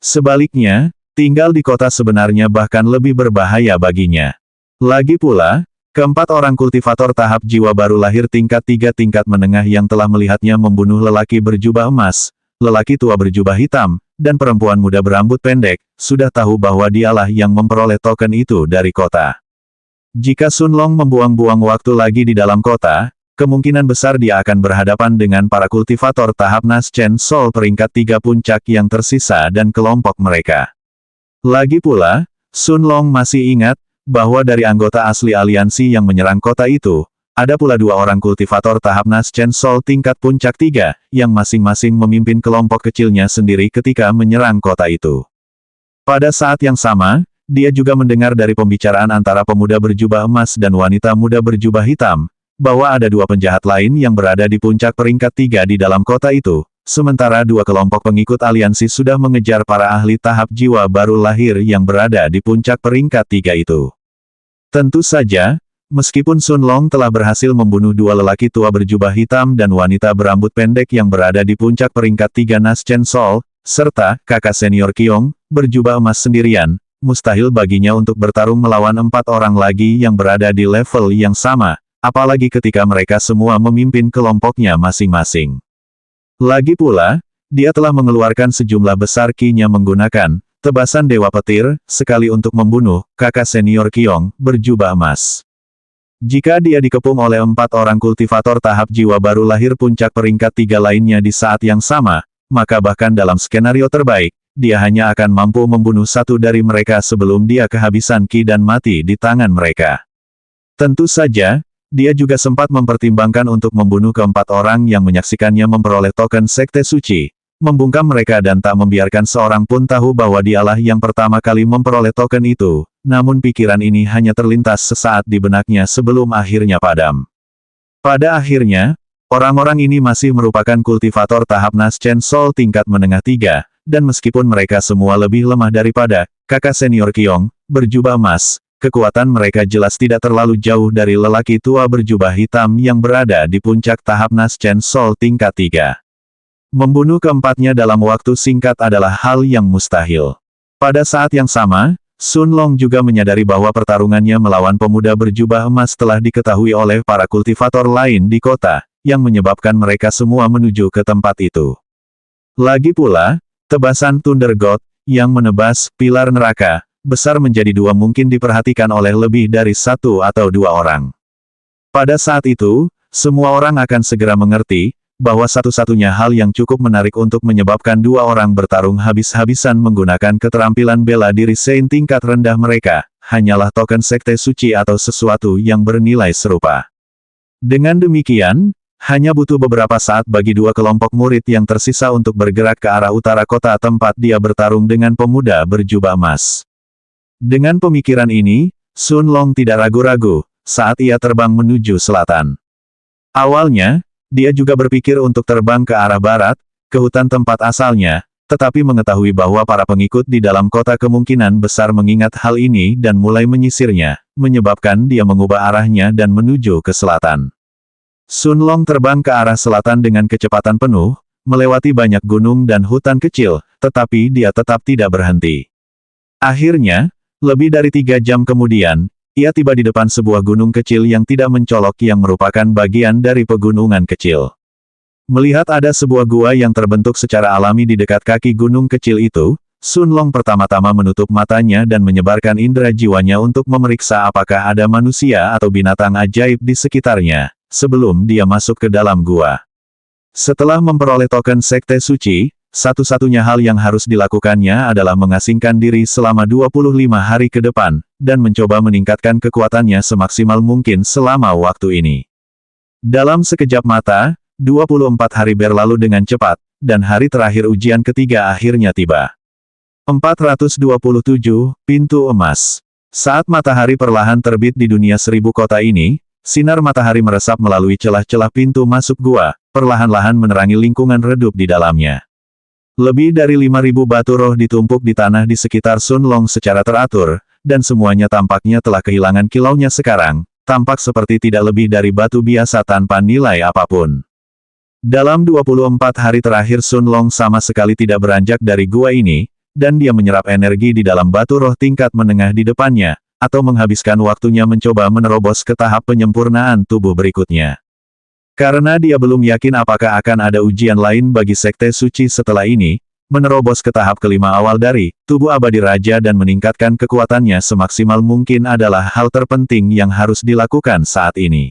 Sebaliknya, tinggal di kota sebenarnya bahkan lebih berbahaya baginya. Lagi pula, keempat orang kultivator tahap jiwa baru lahir tingkat 3 tingkat menengah yang telah melihatnya membunuh lelaki berjubah emas, lelaki tua berjubah hitam, dan perempuan muda berambut pendek, sudah tahu bahwa dialah yang memperoleh token itu dari kota. Jika Sun Long membuang-buang waktu lagi di dalam kota, kemungkinan besar dia akan berhadapan dengan para kultivator tahap Naschen Sol peringkat 3 puncak yang tersisa dan kelompok mereka. Lagi pula, Sun Long masih ingat, bahwa dari anggota asli aliansi yang menyerang kota itu, ada pula 2 orang kultivator tahap Naschen Sol tingkat puncak 3, yang masing-masing memimpin kelompok kecilnya sendiri ketika menyerang kota itu. Pada saat yang sama, dia juga mendengar dari pembicaraan antara pemuda berjubah emas dan wanita muda berjubah hitam, bahwa ada 2 penjahat lain yang berada di puncak peringkat 3 di dalam kota itu, sementara 2 kelompok pengikut aliansi sudah mengejar para ahli tahap jiwa baru lahir yang berada di puncak peringkat 3 itu. Tentu saja, meskipun Sun Long telah berhasil membunuh 2 lelaki tua berjubah hitam dan wanita berambut pendek yang berada di puncak peringkat 3 Naschen Sol, serta kakak senior Qiong, berjubah emas sendirian, mustahil baginya untuk bertarung melawan 4 orang lagi yang berada di level yang sama, apalagi ketika mereka semua memimpin kelompoknya masing-masing. Lagi pula, dia telah mengeluarkan sejumlah besar ki-nya menggunakan tebasan Dewa Petir, sekali untuk membunuh kakak senior Qiong, berjubah emas. Jika dia dikepung oleh 4 orang kultivator tahap jiwa baru lahir puncak peringkat 3 lainnya di saat yang sama, maka bahkan dalam skenario terbaik, dia hanya akan mampu membunuh 1 dari mereka sebelum dia kehabisan ki dan mati di tangan mereka. Tentu saja, dia juga sempat mempertimbangkan untuk membunuh ke-4 orang yang menyaksikannya memperoleh token Sekte Suci, membungkam mereka dan tak membiarkan seorang pun tahu bahwa dialah yang pertama kali memperoleh token itu, namun pikiran ini hanya terlintas sesaat di benaknya sebelum akhirnya padam. Pada akhirnya, orang-orang ini masih merupakan kultivator tahap Naschen Sol tingkat menengah 3, dan meskipun mereka semua lebih lemah daripada kakak senior Qiong, berjubah emas, kekuatan mereka jelas tidak terlalu jauh dari lelaki tua berjubah hitam yang berada di puncak tahap Naschen Sol tingkat 3. Membunuh keempatnya dalam waktu singkat adalah hal yang mustahil. Pada saat yang sama, Sun Long juga menyadari bahwa pertarungannya melawan pemuda berjubah emas telah diketahui oleh para kultivator lain di kota, yang menyebabkan mereka semua menuju ke tempat itu. Lagi pula, tebasan Thunder God, yang menebas pilar neraka, besar menjadi 2 mungkin diperhatikan oleh lebih dari 1 atau 2 orang. Pada saat itu, semua orang akan segera mengerti, bahwa satu-satunya hal yang cukup menarik untuk menyebabkan 2 orang bertarung habis-habisan menggunakan keterampilan bela diri Sein tingkat rendah mereka, hanyalah token Sekte Suci atau sesuatu yang bernilai serupa. Dengan demikian, hanya butuh beberapa saat bagi 2 kelompok murid yang tersisa untuk bergerak ke arah utara kota tempat dia bertarung dengan pemuda berjubah emas. Dengan pemikiran ini, Sun Long tidak ragu-ragu, saat ia terbang menuju selatan. Awalnya, dia juga berpikir untuk terbang ke arah barat, ke hutan tempat asalnya, tetapi mengetahui bahwa para pengikut di dalam kota kemungkinan besar mengingat hal ini dan mulai menyisirnya, menyebabkan dia mengubah arahnya dan menuju ke selatan. Sun Long terbang ke arah selatan dengan kecepatan penuh, melewati banyak gunung dan hutan kecil, tetapi dia tetap tidak berhenti. Akhirnya, lebih dari 3 jam kemudian, ia tiba di depan sebuah gunung kecil yang tidak mencolok yang merupakan bagian dari pegunungan kecil. Melihat ada sebuah gua yang terbentuk secara alami di dekat kaki gunung kecil itu, Sun Long pertama-tama menutup matanya dan menyebarkan indera jiwanya untuk memeriksa apakah ada manusia atau binatang ajaib di sekitarnya, sebelum dia masuk ke dalam gua. Setelah memperoleh token Sekte Suci, satu-satunya hal yang harus dilakukannya adalah mengasingkan diri selama 25 hari ke depan, dan mencoba meningkatkan kekuatannya semaksimal mungkin selama waktu ini. Dalam sekejap mata, 24 hari berlalu dengan cepat, dan hari terakhir ujian ketiga akhirnya tiba. 427, Pintu Emas. Saat matahari perlahan terbit di dunia 1000 kota ini, sinar matahari meresap melalui celah-celah pintu masuk gua, perlahan-lahan menerangi lingkungan redup di dalamnya. Lebih dari 5.000 batu roh ditumpuk di tanah di sekitar Sun Long secara teratur, dan semuanya tampaknya telah kehilangan kilaunya sekarang, tampak seperti tidak lebih dari batu biasa tanpa nilai apapun. Dalam 24 hari terakhir Sun Long sama sekali tidak beranjak dari gua ini, dan dia menyerap energi di dalam batu roh tingkat menengah di depannya, atau menghabiskan waktunya mencoba menerobos ke tahap penyempurnaan tubuh berikutnya. Karena dia belum yakin apakah akan ada ujian lain bagi Sekte Suci setelah ini, menerobos ke tahap kelima awal dari tubuh abadi raja dan meningkatkan kekuatannya semaksimal mungkin adalah hal terpenting yang harus dilakukan saat ini.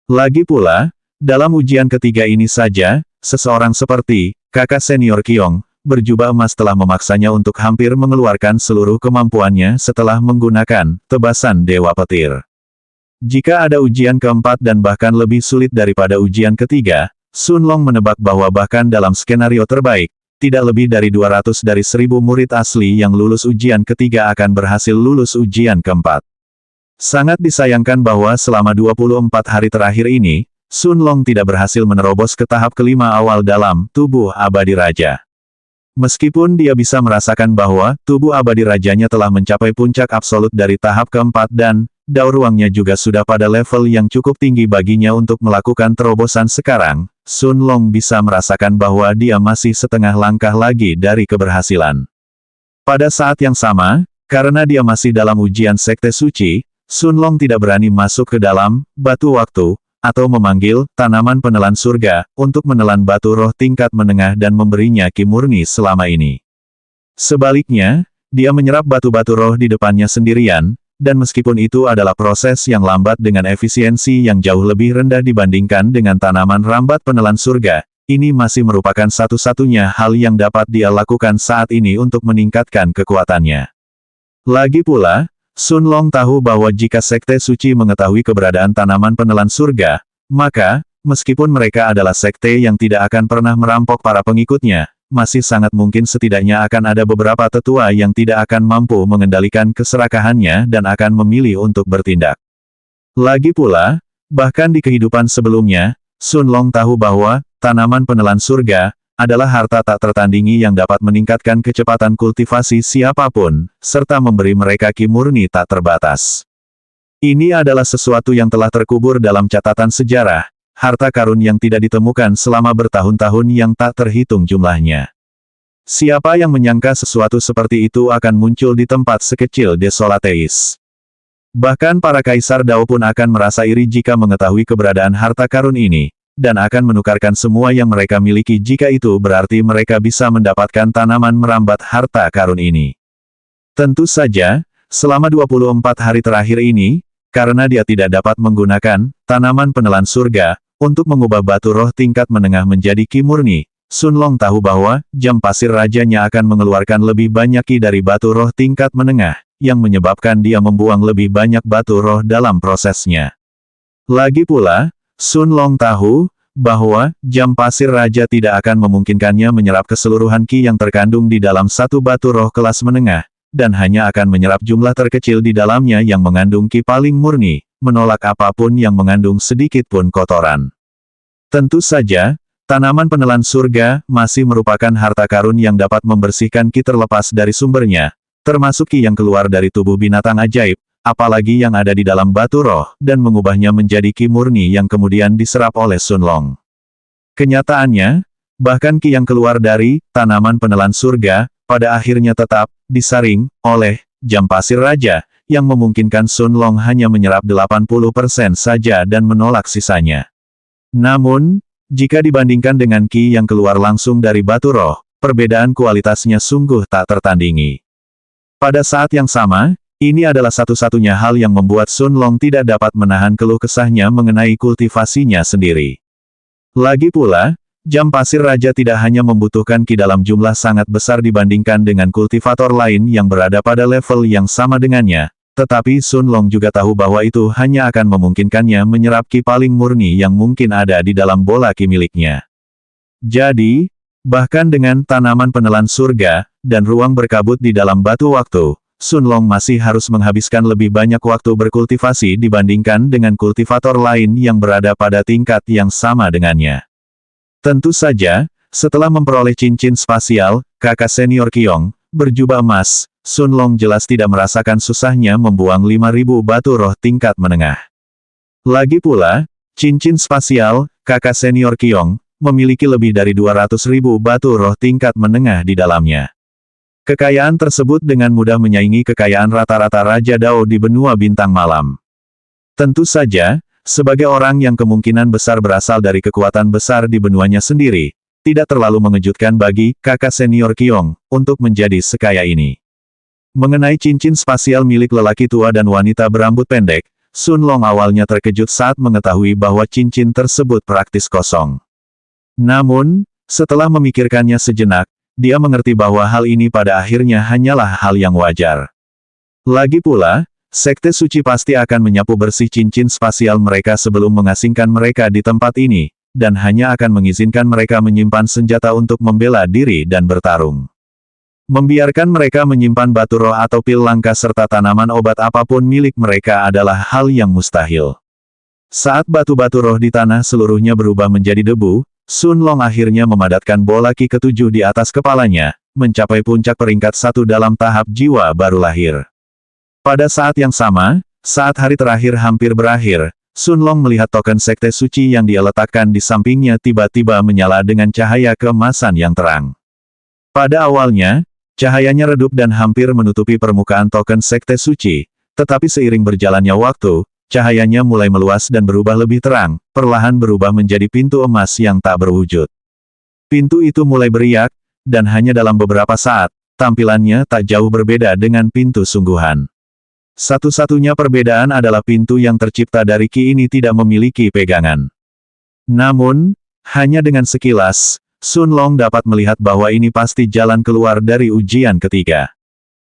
Lagi pula, dalam ujian ketiga ini saja, seseorang seperti kakak senior Qiong, berjubah emas telah memaksanya untuk hampir mengeluarkan seluruh kemampuannya setelah menggunakan tebasan Dewa Petir. Jika ada ujian keempat dan bahkan lebih sulit daripada ujian ketiga, Sun Long menebak bahwa bahkan dalam skenario terbaik, tidak lebih dari 200 dari 1000 murid asli yang lulus ujian ketiga akan berhasil lulus ujian keempat. Sangat disayangkan bahwa selama 24 hari terakhir ini, Sun Long tidak berhasil menerobos ke tahap kelima awal dalam tubuh abadi raja. Meskipun dia bisa merasakan bahwa tubuh abadi rajanya telah mencapai puncak absolut dari tahap keempat dan dao ruangnya juga sudah pada level yang cukup tinggi baginya untuk melakukan terobosan sekarang, Sun Long bisa merasakan bahwa dia masih setengah langkah lagi dari keberhasilan. Pada saat yang sama, karena dia masih dalam ujian sekte suci, Sun Long tidak berani masuk ke dalam batu waktu, atau memanggil tanaman penelan surga, untuk menelan batu roh tingkat menengah dan memberinya ki murni selama ini. Sebaliknya, dia menyerap batu-batu roh di depannya sendirian, dan meskipun itu adalah proses yang lambat dengan efisiensi yang jauh lebih rendah dibandingkan dengan tanaman rambat penelan surga, ini masih merupakan satu-satunya hal yang dapat dia lakukan saat ini untuk meningkatkan kekuatannya. Lagi pula, Sun Long tahu bahwa jika sekte suci mengetahui keberadaan tanaman penelan surga, maka, meskipun mereka adalah sekte yang tidak akan pernah merampok para pengikutnya, masih sangat mungkin setidaknya akan ada beberapa tetua yang tidak akan mampu mengendalikan keserakahannya dan akan memilih untuk bertindak. Lagi pula, bahkan di kehidupan sebelumnya, Sun Long tahu bahwa tanaman penelan surga adalah harta tak tertandingi yang dapat meningkatkan kecepatan kultivasi siapapun, serta memberi mereka ki murni tak terbatas. Ini adalah sesuatu yang telah terkubur dalam catatan sejarah, harta karun yang tidak ditemukan selama bertahun-tahun yang tak terhitung jumlahnya. Siapa yang menyangka sesuatu seperti itu akan muncul di tempat sekecil Desolateis? Bahkan para kaisar Dao pun akan merasa iri jika mengetahui keberadaan harta karun ini, dan akan menukarkan semua yang mereka miliki jika itu berarti mereka bisa mendapatkan tanaman merambat harta karun ini. Tentu saja, selama 24 hari terakhir ini, karena dia tidak dapat menggunakan tanaman penelan surga untuk mengubah batu roh tingkat menengah menjadi ki murni, Sun Long tahu bahwa jam pasir rajanya akan mengeluarkan lebih banyak ki dari batu roh tingkat menengah, yang menyebabkan dia membuang lebih banyak batu roh dalam prosesnya. Lagi pula, Sun Long tahu bahwa jam pasir raja tidak akan memungkinkannya menyerap keseluruhan ki yang terkandung di dalam satu batu roh kelas menengah, dan hanya akan menyerap jumlah terkecil di dalamnya yang mengandung ki paling murni, menolak apapun yang mengandung sedikit pun kotoran. Tentu saja, tanaman penelan surga masih merupakan harta karun yang dapat membersihkan ki terlepas dari sumbernya, termasuk ki yang keluar dari tubuh binatang ajaib, apalagi yang ada di dalam batu roh, dan mengubahnya menjadi ki murni yang kemudian diserap oleh Sun Long. Kenyataannya, bahkan ki yang keluar dari tanaman penelan surga, pada akhirnya tetap disaring oleh jam pasir raja, yang memungkinkan Sun Long hanya menyerap 80% saja dan menolak sisanya. Namun, jika dibandingkan dengan ki yang keluar langsung dari batu roh, perbedaan kualitasnya sungguh tak tertandingi. Pada saat yang sama, ini adalah satu-satunya hal yang membuat Sun Long tidak dapat menahan keluh kesahnya mengenai kultivasinya sendiri. Lagi pula, jam pasir raja tidak hanya membutuhkan ki dalam jumlah sangat besar dibandingkan dengan kultivator lain yang berada pada level yang sama dengannya, tetapi Sun Long juga tahu bahwa itu hanya akan memungkinkannya menyerap ki paling murni yang mungkin ada di dalam bola ki miliknya. Jadi, bahkan dengan tanaman penelan surga, dan ruang berkabut di dalam batu waktu, Sun Long masih harus menghabiskan lebih banyak waktu berkultivasi dibandingkan dengan kultivator lain yang berada pada tingkat yang sama dengannya. Tentu saja, setelah memperoleh cincin spasial, kakak senior Qiong, berjubah emas, Sun Long jelas tidak merasakan susahnya membuang 5.000 batu roh tingkat menengah. Lagi pula, cincin spasial, kakak senior Qiong, memiliki lebih dari 200.000 batu roh tingkat menengah di dalamnya. Kekayaan tersebut dengan mudah menyaingi kekayaan rata-rata Raja Dao di benua bintang malam. Tentu saja, sebagai orang yang kemungkinan besar berasal dari kekuatan besar di benuanya sendiri, tidak terlalu mengejutkan bagi kakak senior Qiong untuk menjadi sekaya ini. Mengenai cincin spasial milik lelaki tua dan wanita berambut pendek, Sun Long awalnya terkejut saat mengetahui bahwa cincin tersebut praktis kosong. Namun, setelah memikirkannya sejenak, dia mengerti bahwa hal ini pada akhirnya hanyalah hal yang wajar. Lagi pula, Sekte Suci pasti akan menyapu bersih cincin spasial mereka sebelum mengasingkan mereka di tempat ini, dan hanya akan mengizinkan mereka menyimpan senjata untuk membela diri dan bertarung. Membiarkan mereka menyimpan batu roh atau pil langka serta tanaman obat apapun milik mereka adalah hal yang mustahil. Saat batu-batu roh di tanah seluruhnya berubah menjadi debu, Sun Long akhirnya memadatkan bola Qi ke-7 di atas kepalanya, mencapai puncak peringkat 1 dalam tahap jiwa baru lahir. Pada saat yang sama, saat hari terakhir hampir berakhir, Sun Long melihat token Sekte Suci yang dia letakkan di sampingnya tiba-tiba menyala dengan cahaya keemasan yang terang. Pada awalnya, cahayanya redup dan hampir menutupi permukaan token Sekte Suci, tetapi seiring berjalannya waktu, cahayanya mulai meluas dan berubah lebih terang, perlahan berubah menjadi pintu emas yang tak berwujud. Pintu itu mulai beriak, dan hanya dalam beberapa saat, tampilannya tak jauh berbeda dengan pintu sungguhan. Satu-satunya perbedaan adalah pintu yang tercipta dari Qi ini tidak memiliki pegangan. Namun, hanya dengan sekilas, Sun Long dapat melihat bahwa ini pasti jalan keluar dari ujian ketiga.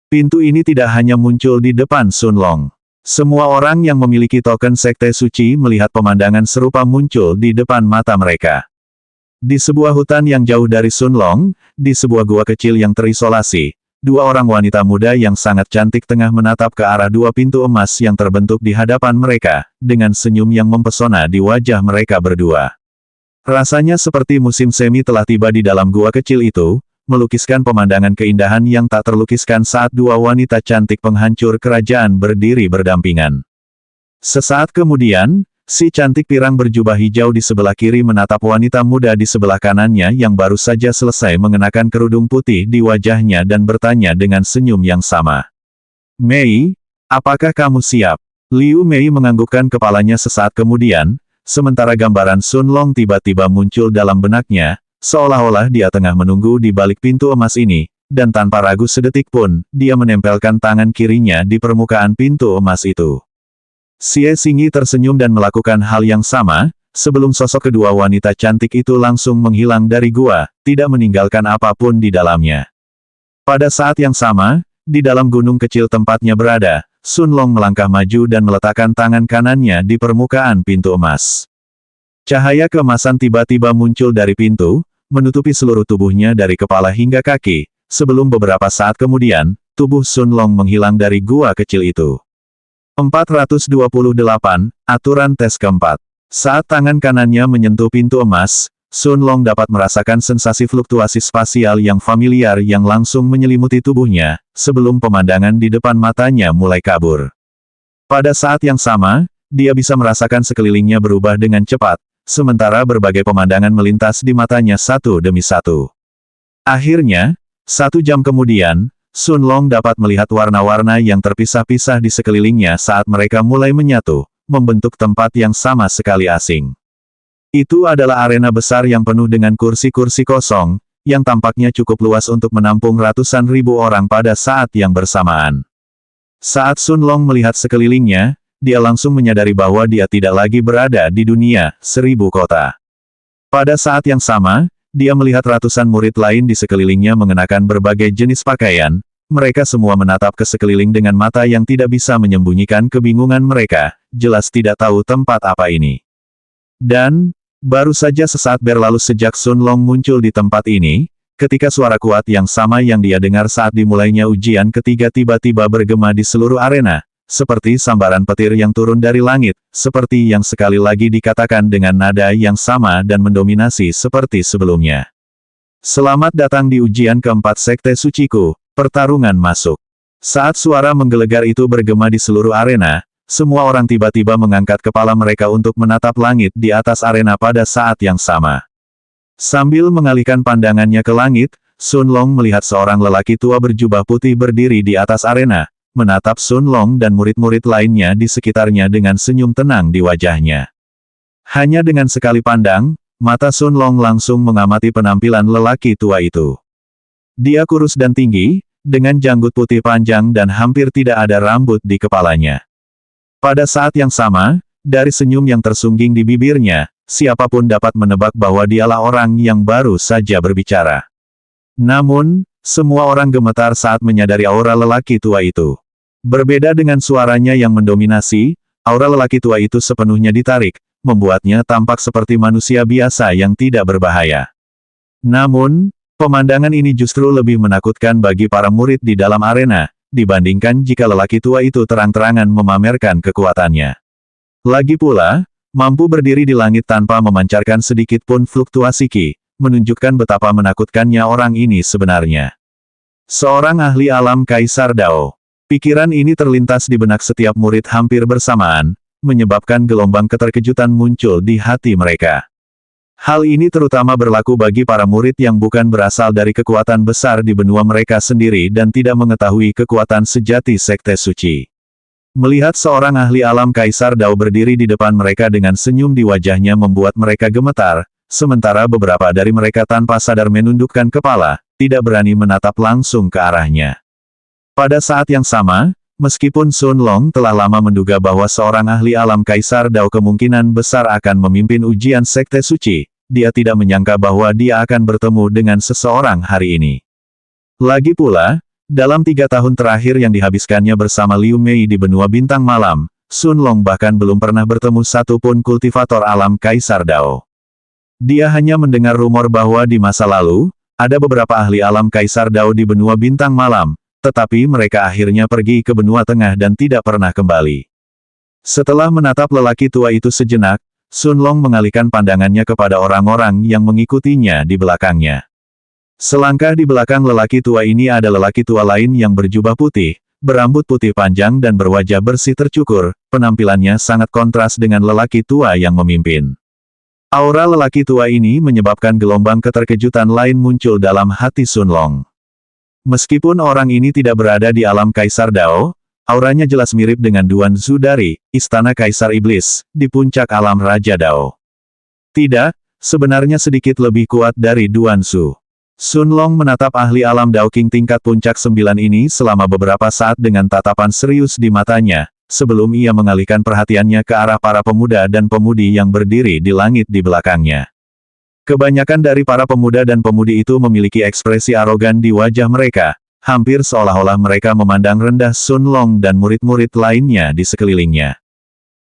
Pintu ini tidak hanya muncul di depan Sun Long. Semua orang yang memiliki token Sekte Suci melihat pemandangan serupa muncul di depan mata mereka. Di sebuah hutan yang jauh dari Sun Long, di sebuah gua kecil yang terisolasi, dua orang wanita muda yang sangat cantik tengah menatap ke arah dua pintu emas yang terbentuk di hadapan mereka, dengan senyum yang mempesona di wajah mereka berdua. Rasanya seperti musim semi telah tiba di dalam gua kecil itu, melukiskan pemandangan keindahan yang tak terlukiskan saat dua wanita cantik penghancur kerajaan berdiri berdampingan. Sesaat kemudian, si cantik pirang berjubah hijau di sebelah kiri menatap wanita muda di sebelah kanannya yang baru saja selesai mengenakan kerudung putih di wajahnya dan bertanya dengan senyum yang sama. "Mei, apakah kamu siap?" Liu Mei menganggukkan kepalanya sesaat kemudian, sementara gambaran Sun Long tiba-tiba muncul dalam benaknya, seolah-olah dia tengah menunggu di balik pintu emas ini, dan tanpa ragu sedetik pun, dia menempelkan tangan kirinya di permukaan pintu emas itu. Xie Xingyi tersenyum dan melakukan hal yang sama, sebelum sosok kedua wanita cantik itu langsung menghilang dari gua, tidak meninggalkan apapun di dalamnya. Pada saat yang sama, di dalam gunung kecil tempatnya berada, Sun Long melangkah maju dan meletakkan tangan kanannya di permukaan pintu emas. Cahaya keemasan tiba-tiba muncul dari pintu, menutupi seluruh tubuhnya dari kepala hingga kaki, sebelum beberapa saat kemudian, tubuh Sun Long menghilang dari gua kecil itu. 428, Aturan Tes Keempat. Saat tangan kanannya menyentuh pintu emas, Sun Long dapat merasakan sensasi fluktuasi spasial yang familiar yang langsung menyelimuti tubuhnya, sebelum pemandangan di depan matanya mulai kabur. Pada saat yang sama, dia bisa merasakan sekelilingnya berubah dengan cepat, sementara berbagai pemandangan melintas di matanya satu demi satu. Akhirnya, 1 jam kemudian, Sun Long dapat melihat warna-warna yang terpisah-pisah di sekelilingnya saat mereka mulai menyatu, membentuk tempat yang sama sekali asing. Itu adalah arena besar yang penuh dengan kursi-kursi kosong, yang tampaknya cukup luas untuk menampung ratusan ribu orang pada saat yang bersamaan. Saat Sun Long melihat sekelilingnya, dia langsung menyadari bahwa dia tidak lagi berada di dunia 1000 kota. Pada saat yang sama, dia melihat ratusan murid lain di sekelilingnya mengenakan berbagai jenis pakaian, mereka semua menatap ke sekeliling dengan mata yang tidak bisa menyembunyikan kebingungan mereka, jelas tidak tahu tempat apa ini. Dan, baru saja sesaat berlalu sejak Sun Long muncul di tempat ini, ketika suara kuat yang sama yang dia dengar saat dimulainya ujian ketiga tiba-tiba bergema di seluruh arena, seperti sambaran petir yang turun dari langit, seperti yang sekali lagi dikatakan dengan nada yang sama dan mendominasi seperti sebelumnya. "Selamat datang di ujian keempat Sekte Suciku, pertarungan masuk." Saat suara menggelegar itu bergema di seluruh arena, semua orang tiba-tiba mengangkat kepala mereka untuk menatap langit di atas arena pada saat yang sama. Sambil mengalihkan pandangannya ke langit, Sun Long melihat seorang lelaki tua berjubah putih berdiri di atas arena, menatap Sun Long dan murid-murid lainnya di sekitarnya dengan senyum tenang di wajahnya. Hanya dengan sekali pandang, mata Sun Long langsung mengamati penampilan lelaki tua itu. Dia kurus dan tinggi, dengan janggut putih panjang dan hampir tidak ada rambut di kepalanya. Pada saat yang sama, dari senyum yang tersungging di bibirnya, siapapun dapat menebak bahwa dialah orang yang baru saja berbicara. Namun, semua orang gemetar saat menyadari aura lelaki tua itu. Berbeda dengan suaranya yang mendominasi, aura lelaki tua itu sepenuhnya ditarik, membuatnya tampak seperti manusia biasa yang tidak berbahaya. Namun, pemandangan ini justru lebih menakutkan bagi para murid di dalam arena, dibandingkan jika lelaki tua itu terang-terangan memamerkan kekuatannya. Lagi pula, mampu berdiri di langit tanpa memancarkan sedikit pun fluktuasi ki, menunjukkan betapa menakutkannya orang ini sebenarnya. Seorang ahli alam Kaisar Dao. Pikiran ini terlintas di benak setiap murid hampir bersamaan, menyebabkan gelombang keterkejutan muncul di hati mereka. Hal ini terutama berlaku bagi para murid yang bukan berasal dari kekuatan besar di benua mereka sendiri dan tidak mengetahui kekuatan sejati Sekte Suci. Melihat seorang ahli alam Kaisar Dao berdiri di depan mereka dengan senyum di wajahnya membuat mereka gemetar, sementara beberapa dari mereka tanpa sadar menundukkan kepala, tidak berani menatap langsung ke arahnya. Pada saat yang sama, meskipun Sun Long telah lama menduga bahwa seorang ahli alam Kaisar Dao kemungkinan besar akan memimpin ujian Sekte Suci, dia tidak menyangka bahwa dia akan bertemu dengan seseorang hari ini. Lagi pula, dalam 3 tahun terakhir yang dihabiskannya bersama Liu Mei di benua bintang malam, Sun Long bahkan belum pernah bertemu satupun kultivator alam Kaisar Dao. Dia hanya mendengar rumor bahwa di masa lalu, ada beberapa ahli alam Kaisar Dao di benua bintang malam, tetapi mereka akhirnya pergi ke benua tengah dan tidak pernah kembali. Setelah menatap lelaki tua itu sejenak, Sun Long mengalihkan pandangannya kepada orang-orang yang mengikutinya di belakangnya. Selangkah di belakang lelaki tua ini ada lelaki tua lain yang berjubah putih, berambut putih panjang dan berwajah bersih tercukur, penampilannya sangat kontras dengan lelaki tua yang memimpin. Aura lelaki tua ini menyebabkan gelombang keterkejutan lain muncul dalam hati Sun Long. Meskipun orang ini tidak berada di alam Kaisar Dao, auranya jelas mirip dengan Duan Zhu dari Istana Kaisar Iblis, di puncak alam Raja Dao. Tidak, sebenarnya sedikit lebih kuat dari Duan Zhu. Sun Long menatap ahli alam Dao King tingkat puncak 9 ini selama beberapa saat dengan tatapan serius di matanya, sebelum ia mengalihkan perhatiannya ke arah para pemuda dan pemudi yang berdiri di langit di belakangnya. Kebanyakan dari para pemuda dan pemudi itu memiliki ekspresi arogan di wajah mereka, hampir seolah-olah mereka memandang rendah Sun Long dan murid-murid lainnya di sekelilingnya.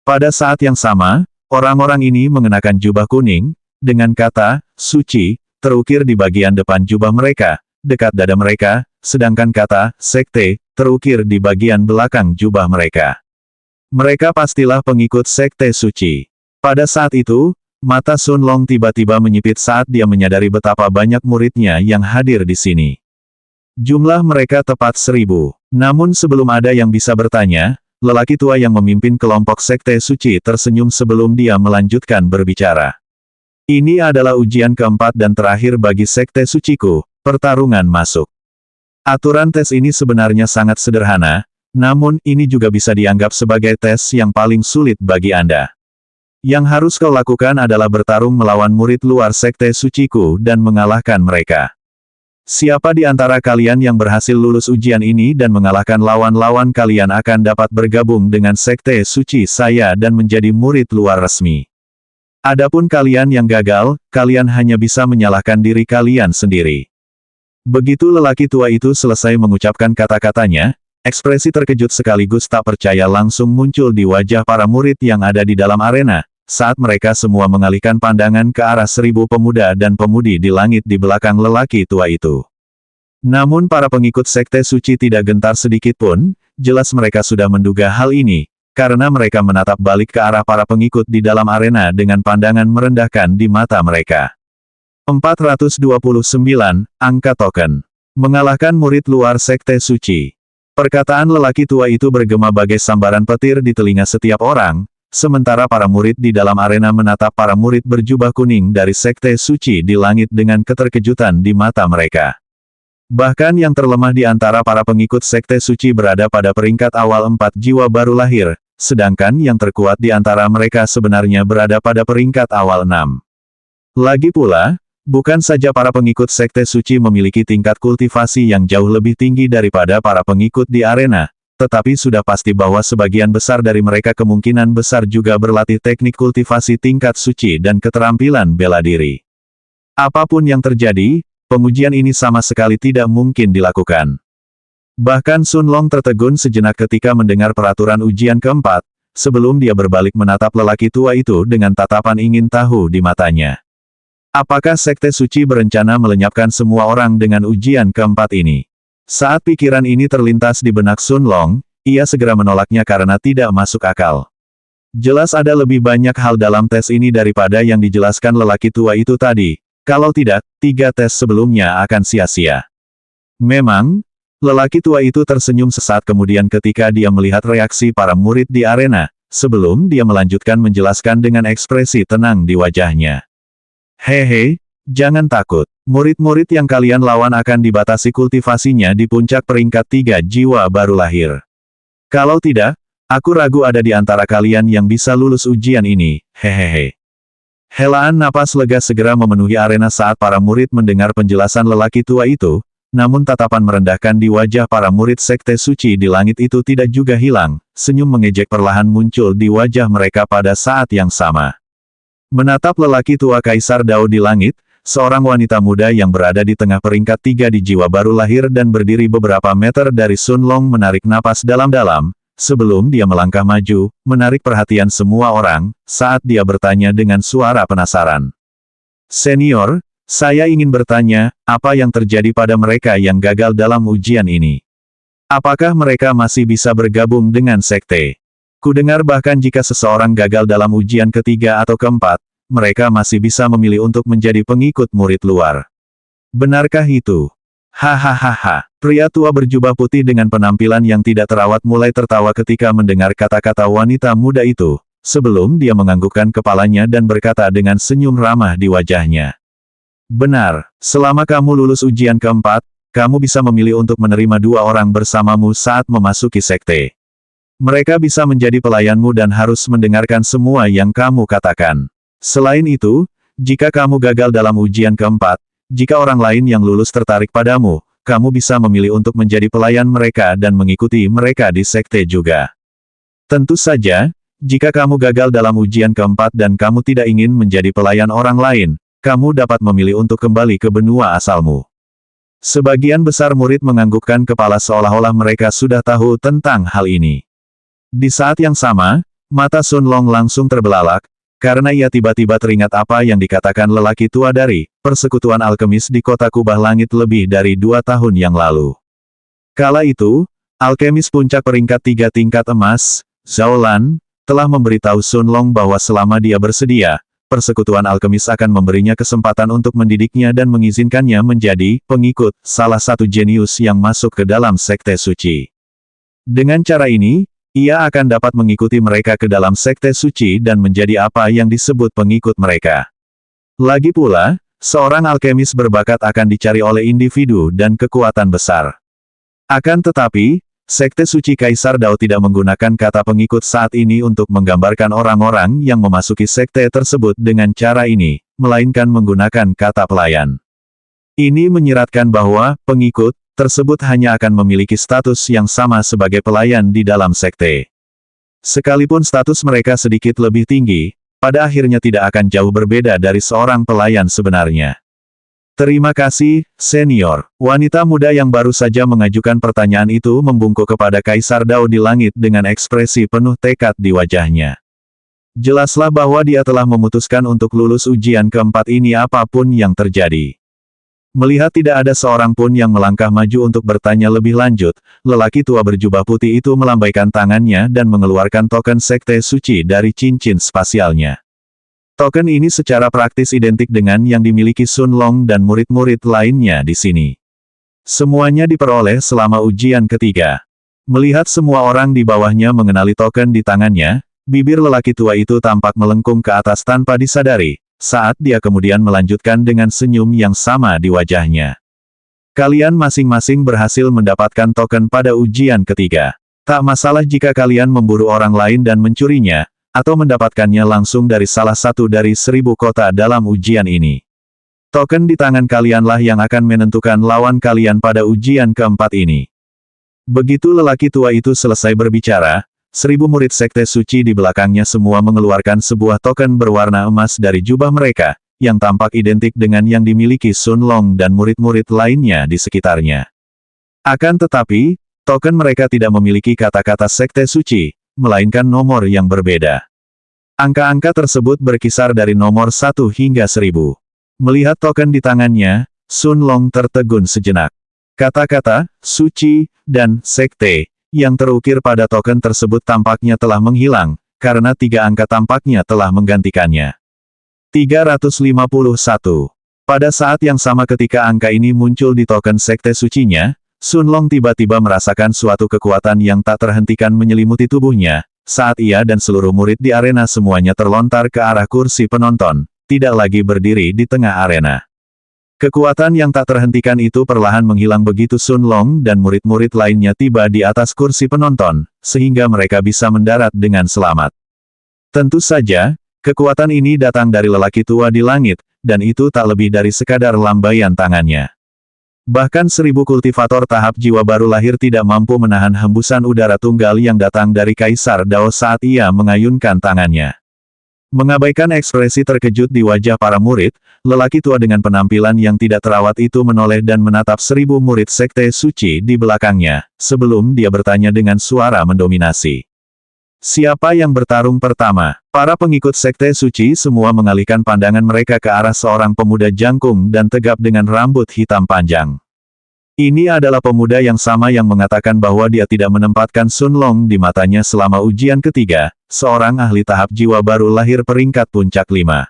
Pada saat yang sama, orang-orang ini mengenakan jubah kuning, dengan kata, suci, terukir di bagian depan jubah mereka, dekat dada mereka, sedangkan kata, sekte, terukir di bagian belakang jubah mereka. Mereka pastilah pengikut Sekte Suci. Pada saat itu, mata Sun Long tiba-tiba menyipit saat dia menyadari betapa banyak muridnya yang hadir di sini. Jumlah mereka tepat 1000. Namun sebelum ada yang bisa bertanya, lelaki tua yang memimpin kelompok Sekte Suci tersenyum sebelum dia melanjutkan berbicara. Ini adalah ujian keempat dan terakhir bagi Sekte Suciku, pertarungan masuk. Aturan tes ini sebenarnya sangat sederhana, namun ini juga bisa dianggap sebagai tes yang paling sulit bagi Anda. Yang harus kau lakukan adalah bertarung melawan murid luar Sekte Suciku dan mengalahkan mereka. Siapa di antara kalian yang berhasil lulus ujian ini dan mengalahkan lawan-lawan kalian akan dapat bergabung dengan Sekte Suci saya dan menjadi murid luar resmi. Adapun kalian yang gagal, kalian hanya bisa menyalahkan diri kalian sendiri. Begitu lelaki tua itu selesai mengucapkan kata-katanya, ekspresi terkejut sekaligus tak percaya langsung muncul di wajah para murid yang ada di dalam arena, saat mereka semua mengalihkan pandangan ke arah 1000 pemuda dan pemudi di langit di belakang lelaki tua itu. Namun para pengikut Sekte Suci tidak gentar sedikit pun, jelas mereka sudah menduga hal ini, karena mereka menatap balik ke arah para pengikut di dalam arena dengan pandangan merendahkan di mata mereka. 429, angka token. Mengalahkan murid luar Sekte Suci. Perkataan lelaki tua itu bergema bagai sambaran petir di telinga setiap orang, sementara para murid di dalam arena menatap para murid berjubah kuning dari Sekte Suci di langit dengan keterkejutan di mata mereka. Bahkan yang terlemah di antara para pengikut Sekte Suci berada pada peringkat awal 4 jiwa baru lahir, sedangkan yang terkuat di antara mereka sebenarnya berada pada peringkat awal 6. Lagi pula, bukan saja para pengikut Sekte Suci memiliki tingkat kultivasi yang jauh lebih tinggi daripada para pengikut di arena, tetapi sudah pasti bahwa sebagian besar dari mereka kemungkinan besar juga berlatih teknik kultivasi tingkat suci dan keterampilan bela diri. Apapun yang terjadi, pengujian ini sama sekali tidak mungkin dilakukan. Bahkan Sun Long tertegun sejenak ketika mendengar peraturan ujian keempat, sebelum dia berbalik menatap lelaki tua itu dengan tatapan ingin tahu di matanya. Apakah Sekte Suci berencana melenyapkan semua orang dengan ujian keempat ini? Saat pikiran ini terlintas di benak Sun Long, ia segera menolaknya karena tidak masuk akal. Jelas ada lebih banyak hal dalam tes ini daripada yang dijelaskan lelaki tua itu tadi. Kalau tidak, 3 tes sebelumnya akan sia-sia. Memang, lelaki tua itu tersenyum sesaat kemudian ketika dia melihat reaksi para murid di arena, sebelum dia melanjutkan menjelaskan dengan ekspresi tenang di wajahnya. Hehe, jangan takut. Murid-murid yang kalian lawan akan dibatasi kultivasinya di puncak peringkat 3 jiwa baru lahir. Kalau tidak, aku ragu ada di antara kalian yang bisa lulus ujian ini, hehehe. Helaan napas lega segera memenuhi arena saat para murid mendengar penjelasan lelaki tua itu, namun tatapan merendahkan di wajah para murid Sekte Suci di langit itu tidak juga hilang, senyum mengejek perlahan muncul di wajah mereka pada saat yang sama. Menatap lelaki tua Kaisar Dao di langit, seorang wanita muda yang berada di tengah peringkat 3 di jiwa baru lahir dan berdiri beberapa meter dari Sun Long menarik napas dalam-dalam, sebelum dia melangkah maju, menarik perhatian semua orang, saat dia bertanya dengan suara penasaran. Senior, saya ingin bertanya, apa yang terjadi pada mereka yang gagal dalam ujian ini? Apakah mereka masih bisa bergabung dengan sekte? Kudengar bahkan jika seseorang gagal dalam ujian ketiga atau keempat, mereka masih bisa memilih untuk menjadi pengikut murid luar. Benarkah itu? Hahaha. Pria tua berjubah putih dengan penampilan yang tidak terawat mulai tertawa ketika mendengar kata-kata wanita muda itu, sebelum dia menganggukkan kepalanya dan berkata dengan senyum ramah di wajahnya. Benar, selama kamu lulus ujian keempat, kamu bisa memilih untuk menerima 2 orang bersamamu saat memasuki sekte. Mereka bisa menjadi pelayanmu dan harus mendengarkan semua yang kamu katakan. Selain itu, jika kamu gagal dalam ujian keempat, jika orang lain yang lulus tertarik padamu, kamu bisa memilih untuk menjadi pelayan mereka dan mengikuti mereka di sekte juga. Tentu saja, jika kamu gagal dalam ujian keempat dan kamu tidak ingin menjadi pelayan orang lain, kamu dapat memilih untuk kembali ke benua asalmu. Sebagian besar murid menganggukkan kepala seolah-olah mereka sudah tahu tentang hal ini. Di saat yang sama, mata Sun Long langsung terbelalak, karena ia tiba-tiba teringat apa yang dikatakan lelaki tua dari persekutuan alkemis di kota Kubah Langit lebih dari 2 tahun yang lalu. Kala itu, alkemis puncak peringkat 3 tingkat emas, Zhao Lan, telah memberitahu Sun Long bahwa selama dia bersedia, persekutuan alkemis akan memberinya kesempatan untuk mendidiknya dan mengizinkannya menjadi pengikut salah satu jenius yang masuk ke dalam sekte suci. Dengan cara ini, ia akan dapat mengikuti mereka ke dalam sekte suci dan menjadi apa yang disebut pengikut mereka. Lagi pula, seorang alkemis berbakat akan dicari oleh individu dan kekuatan besar. Akan tetapi, Sekte Suci Kaisar Dao tidak menggunakan kata pengikut saat ini untuk menggambarkan orang-orang yang memasuki sekte tersebut dengan cara ini, melainkan menggunakan kata pelayan. Ini menyiratkan bahwa pengikut tersebut hanya akan memiliki status yang sama sebagai pelayan di dalam sekte. Sekalipun status mereka sedikit lebih tinggi, pada akhirnya tidak akan jauh berbeda dari seorang pelayan sebenarnya. Terima kasih, senior. Wanita muda yang baru saja mengajukan pertanyaan itu membungkuk kepada Kaisar Dao di langit dengan ekspresi penuh tekad di wajahnya. Jelaslah bahwa dia telah memutuskan untuk lulus ujian keempat ini apapun yang terjadi. Melihat tidak ada seorang pun yang melangkah maju untuk bertanya lebih lanjut, lelaki tua berjubah putih itu melambaikan tangannya dan mengeluarkan token sekte suci dari cincin spasialnya. Token ini secara praktis identik dengan yang dimiliki Sun Long dan murid-murid lainnya di sini. Semuanya diperoleh selama ujian ketiga. Melihat semua orang di bawahnya mengenali token di tangannya, bibir lelaki tua itu tampak melengkung ke atas tanpa disadari, saat dia kemudian melanjutkan dengan senyum yang sama di wajahnya. Kalian masing-masing berhasil mendapatkan token pada ujian ketiga. Tak masalah jika kalian memburu orang lain dan mencurinya, atau mendapatkannya langsung dari salah satu dari 1000 kota dalam ujian ini. Token di tangan kalianlah yang akan menentukan lawan kalian pada ujian keempat ini. Begitu lelaki tua itu selesai berbicara, 1000 murid sekte suci di belakangnya semua mengeluarkan sebuah token berwarna emas dari jubah mereka, yang tampak identik dengan yang dimiliki Sun Long dan murid-murid lainnya di sekitarnya. Akan tetapi, token mereka tidak memiliki kata-kata sekte suci, melainkan nomor yang berbeda. Angka-angka tersebut berkisar dari nomor 1 hingga 1000. Melihat token di tangannya, Sun Long tertegun sejenak. Kata-kata, suci, dan sekte, yang terukir pada token tersebut tampaknya telah menghilang, karena 3 angka tampaknya telah menggantikannya. 351. Pada saat yang sama ketika angka ini muncul di token sekte sucinya, Sun Long tiba-tiba merasakan suatu kekuatan yang tak terhentikan menyelimuti tubuhnya, saat ia dan seluruh murid di arena semuanya terlontar ke arah kursi penonton, tidak lagi berdiri di tengah arena. Kekuatan yang tak terhentikan itu perlahan menghilang begitu Sun Long dan murid-murid lainnya tiba di atas kursi penonton, sehingga mereka bisa mendarat dengan selamat. Tentu saja, kekuatan ini datang dari lelaki tua di langit, dan itu tak lebih dari sekadar lambaian tangannya. Bahkan 1000 kultivator tahap jiwa baru lahir tidak mampu menahan hembusan udara tunggal yang datang dari Kaisar Dao saat ia mengayunkan tangannya. Mengabaikan ekspresi terkejut di wajah para murid, lelaki tua dengan penampilan yang tidak terawat itu menoleh dan menatap 1000 murid sekte suci di belakangnya, sebelum dia bertanya dengan suara mendominasi. Siapa yang bertarung pertama? Para pengikut sekte suci semua mengalihkan pandangan mereka ke arah seorang pemuda jangkung dan tegap dengan rambut hitam panjang. Ini adalah pemuda yang sama yang mengatakan bahwa dia tidak menempatkan Sun Long di matanya selama ujian ketiga, seorang ahli tahap jiwa baru lahir peringkat puncak 5.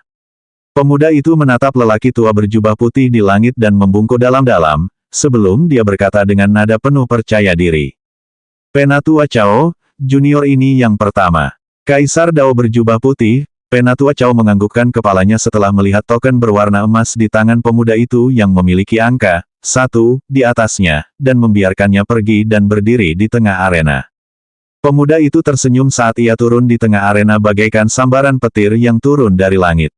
Pemuda itu menatap lelaki tua berjubah putih di langit dan membungkuk dalam-dalam, sebelum dia berkata dengan nada penuh percaya diri. Penatua Cao, junior ini yang pertama. Kaisar Dao berjubah putih, Penatua Cao menganggukkan kepalanya setelah melihat token berwarna emas di tangan pemuda itu yang memiliki angka 1 di atasnya, dan membiarkannya pergi dan berdiri di tengah arena. Pemuda itu tersenyum saat ia turun di tengah arena bagaikan sambaran petir yang turun dari langit.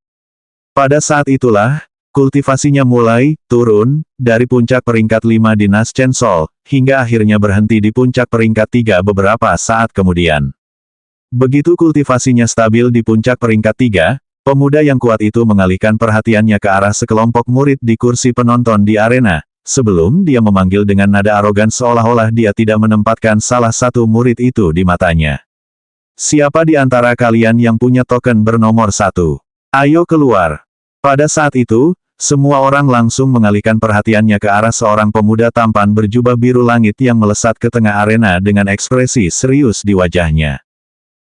Pada saat itulah, kultivasinya mulai turun dari puncak peringkat 5 di Naschen Sol, hingga akhirnya berhenti di puncak peringkat 3 beberapa saat kemudian. Begitu kultivasinya stabil di puncak peringkat 3, pemuda yang kuat itu mengalihkan perhatiannya ke arah sekelompok murid di kursi penonton di arena, sebelum dia memanggil dengan nada arogan seolah-olah dia tidak menempatkan salah satu murid itu di matanya. Siapa di antara kalian yang punya token bernomor 1? Ayo keluar. Pada saat itu, semua orang langsung mengalihkan perhatiannya ke arah seorang pemuda tampan berjubah biru langit yang melesat ke tengah arena dengan ekspresi serius di wajahnya.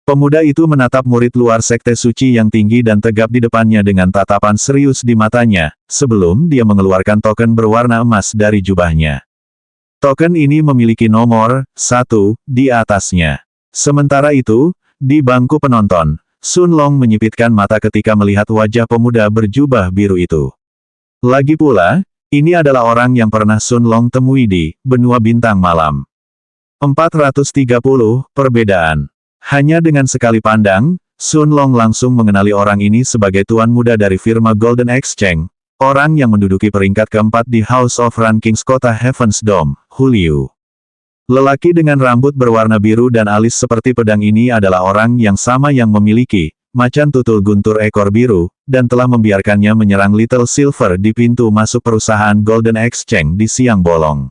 Pemuda itu menatap murid luar sekte suci yang tinggi dan tegap di depannya dengan tatapan serius di matanya, sebelum dia mengeluarkan token berwarna emas dari jubahnya. Token ini memiliki nomor 1 di atasnya. Sementara itu, di bangku penonton, Sun Long menyipitkan mata ketika melihat wajah pemuda berjubah biru itu. Lagi pula, ini adalah orang yang pernah Sun Long temui di benua bintang malam. 430 perbedaan. Hanya dengan sekali pandang, Sun Long langsung mengenali orang ini sebagai tuan muda dari firma Golden Exchange, orang yang menduduki peringkat keempat di House of Rankings kota Heaven's Dome, Hu Liu. Lelaki dengan rambut berwarna biru dan alis seperti pedang ini adalah orang yang sama yang memiliki macan tutul guntur ekor biru, dan telah membiarkannya menyerang Little Silver di pintu masuk perusahaan Golden Exchange di siang bolong.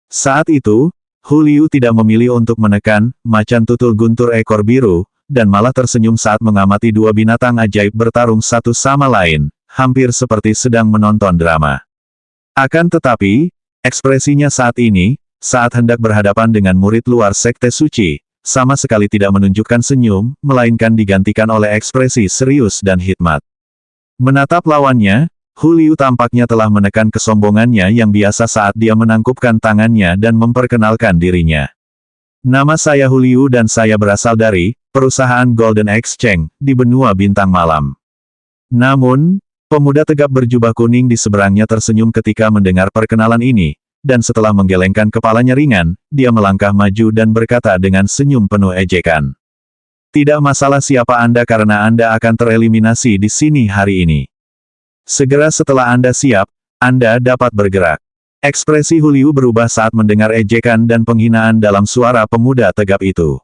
Saat itu, Hu Liu tidak memilih untuk menekan macan tutul guntur ekor biru, dan malah tersenyum saat mengamati dua binatang ajaib bertarung satu sama lain, hampir seperti sedang menonton drama. Akan tetapi, ekspresinya saat ini, saat hendak berhadapan dengan murid luar sekte suci, sama sekali tidak menunjukkan senyum, melainkan digantikan oleh ekspresi serius dan hikmat. Menatap lawannya, Hu Liu tampaknya telah menekan kesombongannya yang biasa saat dia menangkupkan tangannya dan memperkenalkan dirinya. Nama saya Hu Liu dan saya berasal dari perusahaan Golden Exchange di benua bintang malam. Namun, pemuda tegap berjubah kuning di seberangnya tersenyum ketika mendengar perkenalan ini, dan setelah menggelengkan kepalanya ringan, dia melangkah maju dan berkata dengan senyum penuh ejekan. Tidak masalah siapa Anda karena Anda akan tereliminasi di sini hari ini. Segera setelah Anda siap, Anda dapat bergerak. Ekspresi Hu Liu berubah saat mendengar ejekan dan penghinaan dalam suara pemuda tegap itu.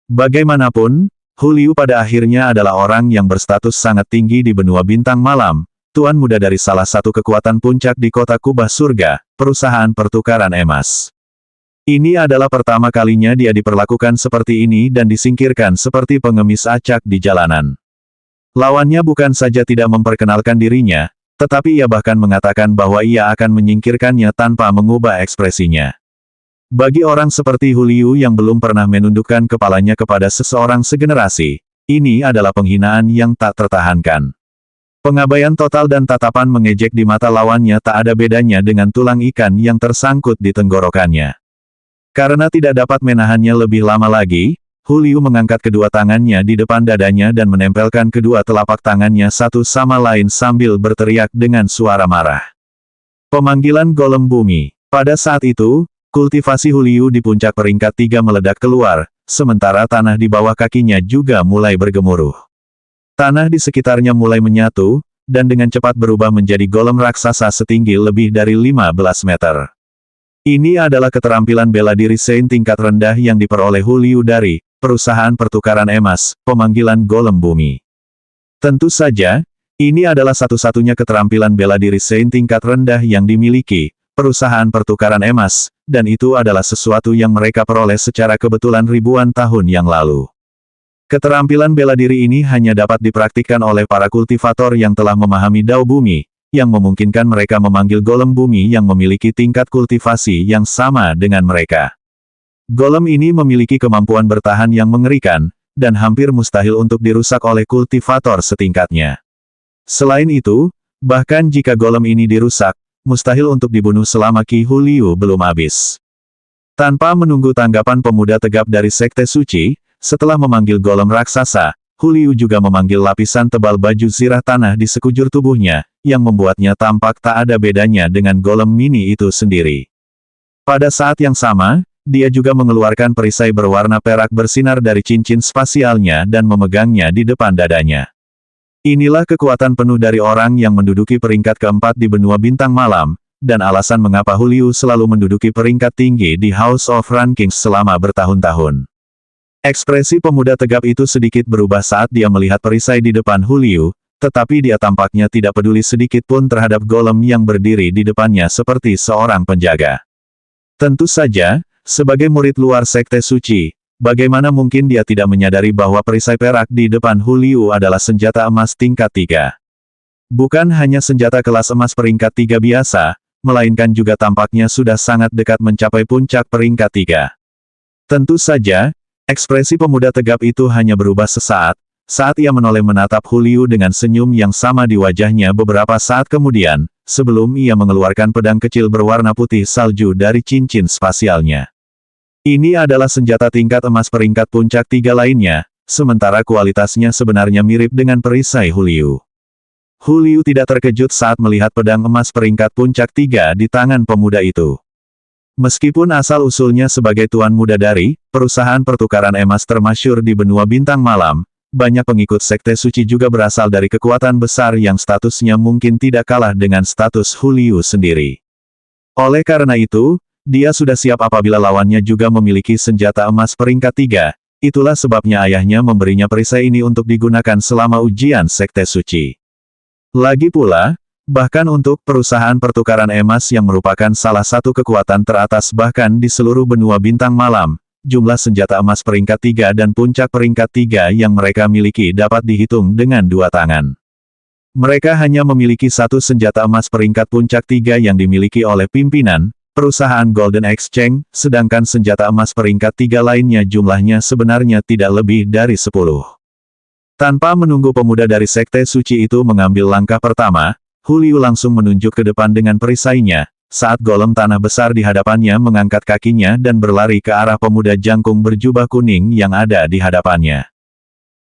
Bagaimanapun, Hu Liu pada akhirnya adalah orang yang berstatus sangat tinggi di benua bintang malam, tuan muda dari salah satu kekuatan puncak di kota kubah surga, perusahaan pertukaran emas. Ini adalah pertama kalinya dia diperlakukan seperti ini dan disingkirkan seperti pengemis acak di jalanan. Lawannya bukan saja tidak memperkenalkan dirinya, tetapi ia bahkan mengatakan bahwa ia akan menyingkirkannya tanpa mengubah ekspresinya. Bagi orang seperti Hu Liu yang belum pernah menundukkan kepalanya kepada seseorang segenerasi, ini adalah penghinaan yang tak tertahankan. Pengabaian total dan tatapan mengejek di mata lawannya tak ada bedanya dengan tulang ikan yang tersangkut di tenggorokannya. Karena tidak dapat menahannya lebih lama lagi, Hu Liu mengangkat kedua tangannya di depan dadanya dan menempelkan kedua telapak tangannya satu sama lain sambil berteriak dengan suara marah. Pemanggilan golem bumi. Pada saat itu, kultivasi Hu Liu di puncak peringkat 3 meledak keluar, sementara tanah di bawah kakinya juga mulai bergemuruh. Tanah di sekitarnya mulai menyatu, dan dengan cepat berubah menjadi golem raksasa setinggi lebih dari 15 meter. Ini adalah keterampilan bela diri Saint tingkat rendah yang diperoleh Hu Liu dari perusahaan pertukaran emas, pemanggilan golem bumi. Tentu saja, ini adalah satu-satunya keterampilan bela diri Saint tingkat rendah yang dimiliki perusahaan pertukaran emas, dan itu adalah sesuatu yang mereka peroleh secara kebetulan ribuan tahun yang lalu. Keterampilan bela diri ini hanya dapat dipraktikkan oleh para kultivator yang telah memahami Dao Bumi, yang memungkinkan mereka memanggil golem bumi yang memiliki tingkat kultivasi yang sama dengan mereka. Golem ini memiliki kemampuan bertahan yang mengerikan, dan hampir mustahil untuk dirusak oleh kultivator setingkatnya. Selain itu, bahkan jika golem ini dirusak, mustahil untuk dibunuh selama Ki Hu Liu belum habis. Tanpa menunggu tanggapan pemuda tegap dari Sekte Suci, setelah memanggil golem raksasa, Hu Liu juga memanggil lapisan tebal baju zirah tanah di sekujur tubuhnya, yang membuatnya tampak tak ada bedanya dengan golem mini itu sendiri. Pada saat yang sama, dia juga mengeluarkan perisai berwarna perak bersinar dari cincin spasialnya dan memegangnya di depan dadanya. Inilah kekuatan penuh dari orang yang menduduki peringkat keempat di benua bintang malam, dan alasan mengapa Hu Liu selalu menduduki peringkat tinggi di House of Rankings selama bertahun-tahun. Ekspresi pemuda tegap itu sedikit berubah saat dia melihat perisai di depan Hu Liu, tetapi dia tampaknya tidak peduli sedikit pun terhadap golem yang berdiri di depannya seperti seorang penjaga. Tentu saja, sebagai murid luar Sekte Suci, bagaimana mungkin dia tidak menyadari bahwa perisai perak di depan Hu Liu adalah senjata emas tingkat 3. Bukan hanya senjata kelas emas peringkat 3 biasa, melainkan juga tampaknya sudah sangat dekat mencapai puncak peringkat 3. Tentu saja, ekspresi pemuda tegap itu hanya berubah sesaat, saat ia menoleh menatap Hu Liu dengan senyum yang sama di wajahnya beberapa saat kemudian, sebelum ia mengeluarkan pedang kecil berwarna putih salju dari cincin spasialnya. Ini adalah senjata tingkat emas peringkat puncak 3 lainnya, sementara kualitasnya sebenarnya mirip dengan perisai Hu Liu. Hu Liu tidak terkejut saat melihat pedang emas peringkat puncak 3 di tangan pemuda itu. Meskipun asal-usulnya sebagai tuan muda dari perusahaan pertukaran emas termasyhur di benua bintang malam, banyak pengikut Sekte Suci juga berasal dari kekuatan besar yang statusnya mungkin tidak kalah dengan status Hu Liu sendiri. Oleh karena itu, dia sudah siap apabila lawannya juga memiliki senjata emas peringkat 3, itulah sebabnya ayahnya memberinya perisai ini untuk digunakan selama ujian Sekte Suci. Lagi pula, bahkan untuk perusahaan pertukaran emas yang merupakan salah satu kekuatan teratas bahkan di seluruh benua bintang malam, jumlah senjata emas peringkat 3 dan puncak peringkat 3 yang mereka miliki dapat dihitung dengan 2 tangan. Mereka hanya memiliki satu senjata emas peringkat puncak 3 yang dimiliki oleh pimpinan perusahaan Golden Exchange, sedangkan senjata emas peringkat 3 lainnya jumlahnya sebenarnya tidak lebih dari 10. Tanpa menunggu pemuda dari Sekte Suci itu mengambil langkah pertama, Hu Liu langsung menunjuk ke depan dengan perisainya, saat golem tanah besar di hadapannya mengangkat kakinya dan berlari ke arah pemuda jangkung berjubah kuning yang ada di hadapannya.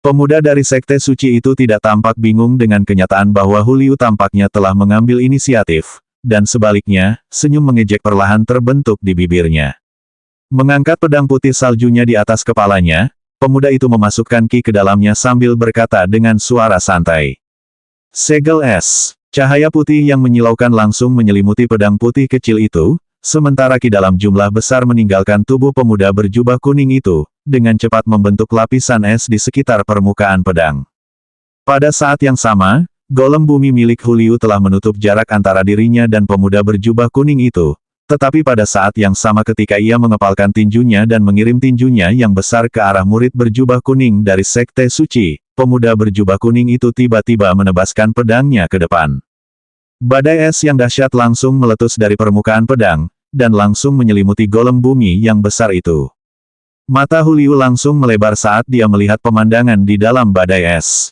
Pemuda dari Sekte Suci itu tidak tampak bingung dengan kenyataan bahwa Hu Liu tampaknya telah mengambil inisiatif, dan sebaliknya, senyum mengejek perlahan terbentuk di bibirnya. Mengangkat pedang putih saljunya di atas kepalanya, pemuda itu memasukkan ki ke dalamnya sambil berkata dengan suara santai. Segel es. Cahaya putih yang menyilaukan langsung menyelimuti pedang putih kecil itu, sementara ki dalam jumlah besar meninggalkan tubuh pemuda berjubah kuning itu, dengan cepat membentuk lapisan es di sekitar permukaan pedang. Pada saat yang sama, golem bumi milik Huliu telah menutup jarak antara dirinya dan pemuda berjubah kuning itu, tetapi pada saat yang sama ketika ia mengepalkan tinjunya dan mengirim tinjunya yang besar ke arah murid berjubah kuning dari Sekte Suci, pemuda berjubah kuning itu tiba-tiba menebaskan pedangnya ke depan. Badai es yang dahsyat langsung meletus dari permukaan pedang, dan langsung menyelimuti golem bumi yang besar itu. Mata Huliu langsung melebar saat dia melihat pemandangan di dalam badai es.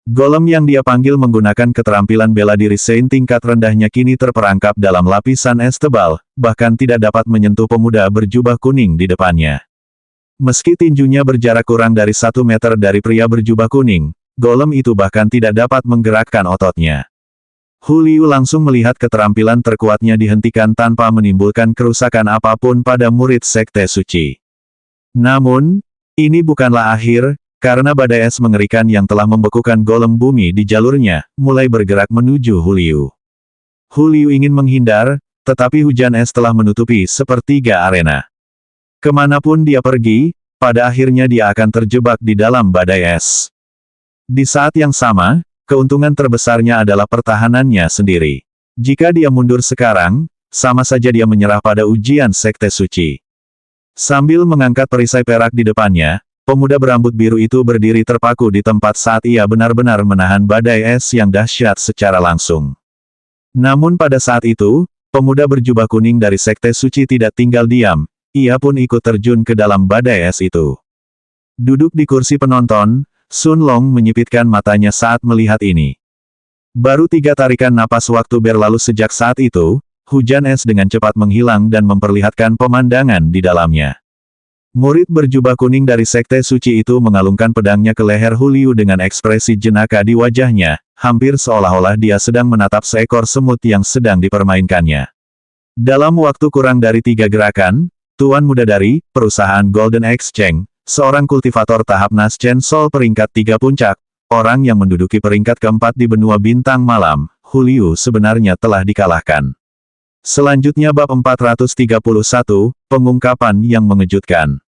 Golem yang dia panggil menggunakan keterampilan bela diri Saint tingkat rendahnya kini terperangkap dalam lapisan es tebal, bahkan tidak dapat menyentuh pemuda berjubah kuning di depannya. Meski tinjunya berjarak kurang dari 1 meter dari pria berjubah kuning, golem itu bahkan tidak dapat menggerakkan ototnya. Huliu langsung melihat keterampilan terkuatnya dihentikan tanpa menimbulkan kerusakan apapun pada murid Sekte Suci. Namun, ini bukanlah akhir, karena badai es mengerikan yang telah membekukan golem bumi di jalurnya, mulai bergerak menuju Huliu. Huliu ingin menghindar, tetapi hujan es telah menutupi sepertiga arena. Kemanapun dia pergi, pada akhirnya dia akan terjebak di dalam badai es. Di saat yang sama, keuntungan terbesarnya adalah pertahanannya sendiri. Jika dia mundur sekarang, sama saja dia menyerah pada ujian Sekte Suci. Sambil mengangkat perisai perak di depannya, pemuda berambut biru itu berdiri terpaku di tempat saat ia benar-benar menahan badai es yang dahsyat secara langsung. Namun pada saat itu, pemuda berjubah kuning dari Sekte Suci tidak tinggal diam. Ia pun ikut terjun ke dalam badai es itu. Duduk di kursi penonton, Sun Long menyipitkan matanya saat melihat ini. Baru 3 tarikan napas waktu berlalu sejak saat itu, hujan es dengan cepat menghilang dan memperlihatkan pemandangan di dalamnya. Murid berjubah kuning dari Sekte Suci itu mengalungkan pedangnya ke leher Huliu dengan ekspresi jenaka di wajahnya, hampir seolah-olah dia sedang menatap seekor semut yang sedang dipermainkannya. Dalam waktu kurang dari 3 gerakan, Tuan muda dari perusahaan Golden Exchange, seorang kultivator tahap Naschen Sol peringkat 3 puncak, orang yang menduduki peringkat keempat di benua bintang malam, Huliu sebenarnya telah dikalahkan. Selanjutnya bab 431, pengungkapan yang mengejutkan.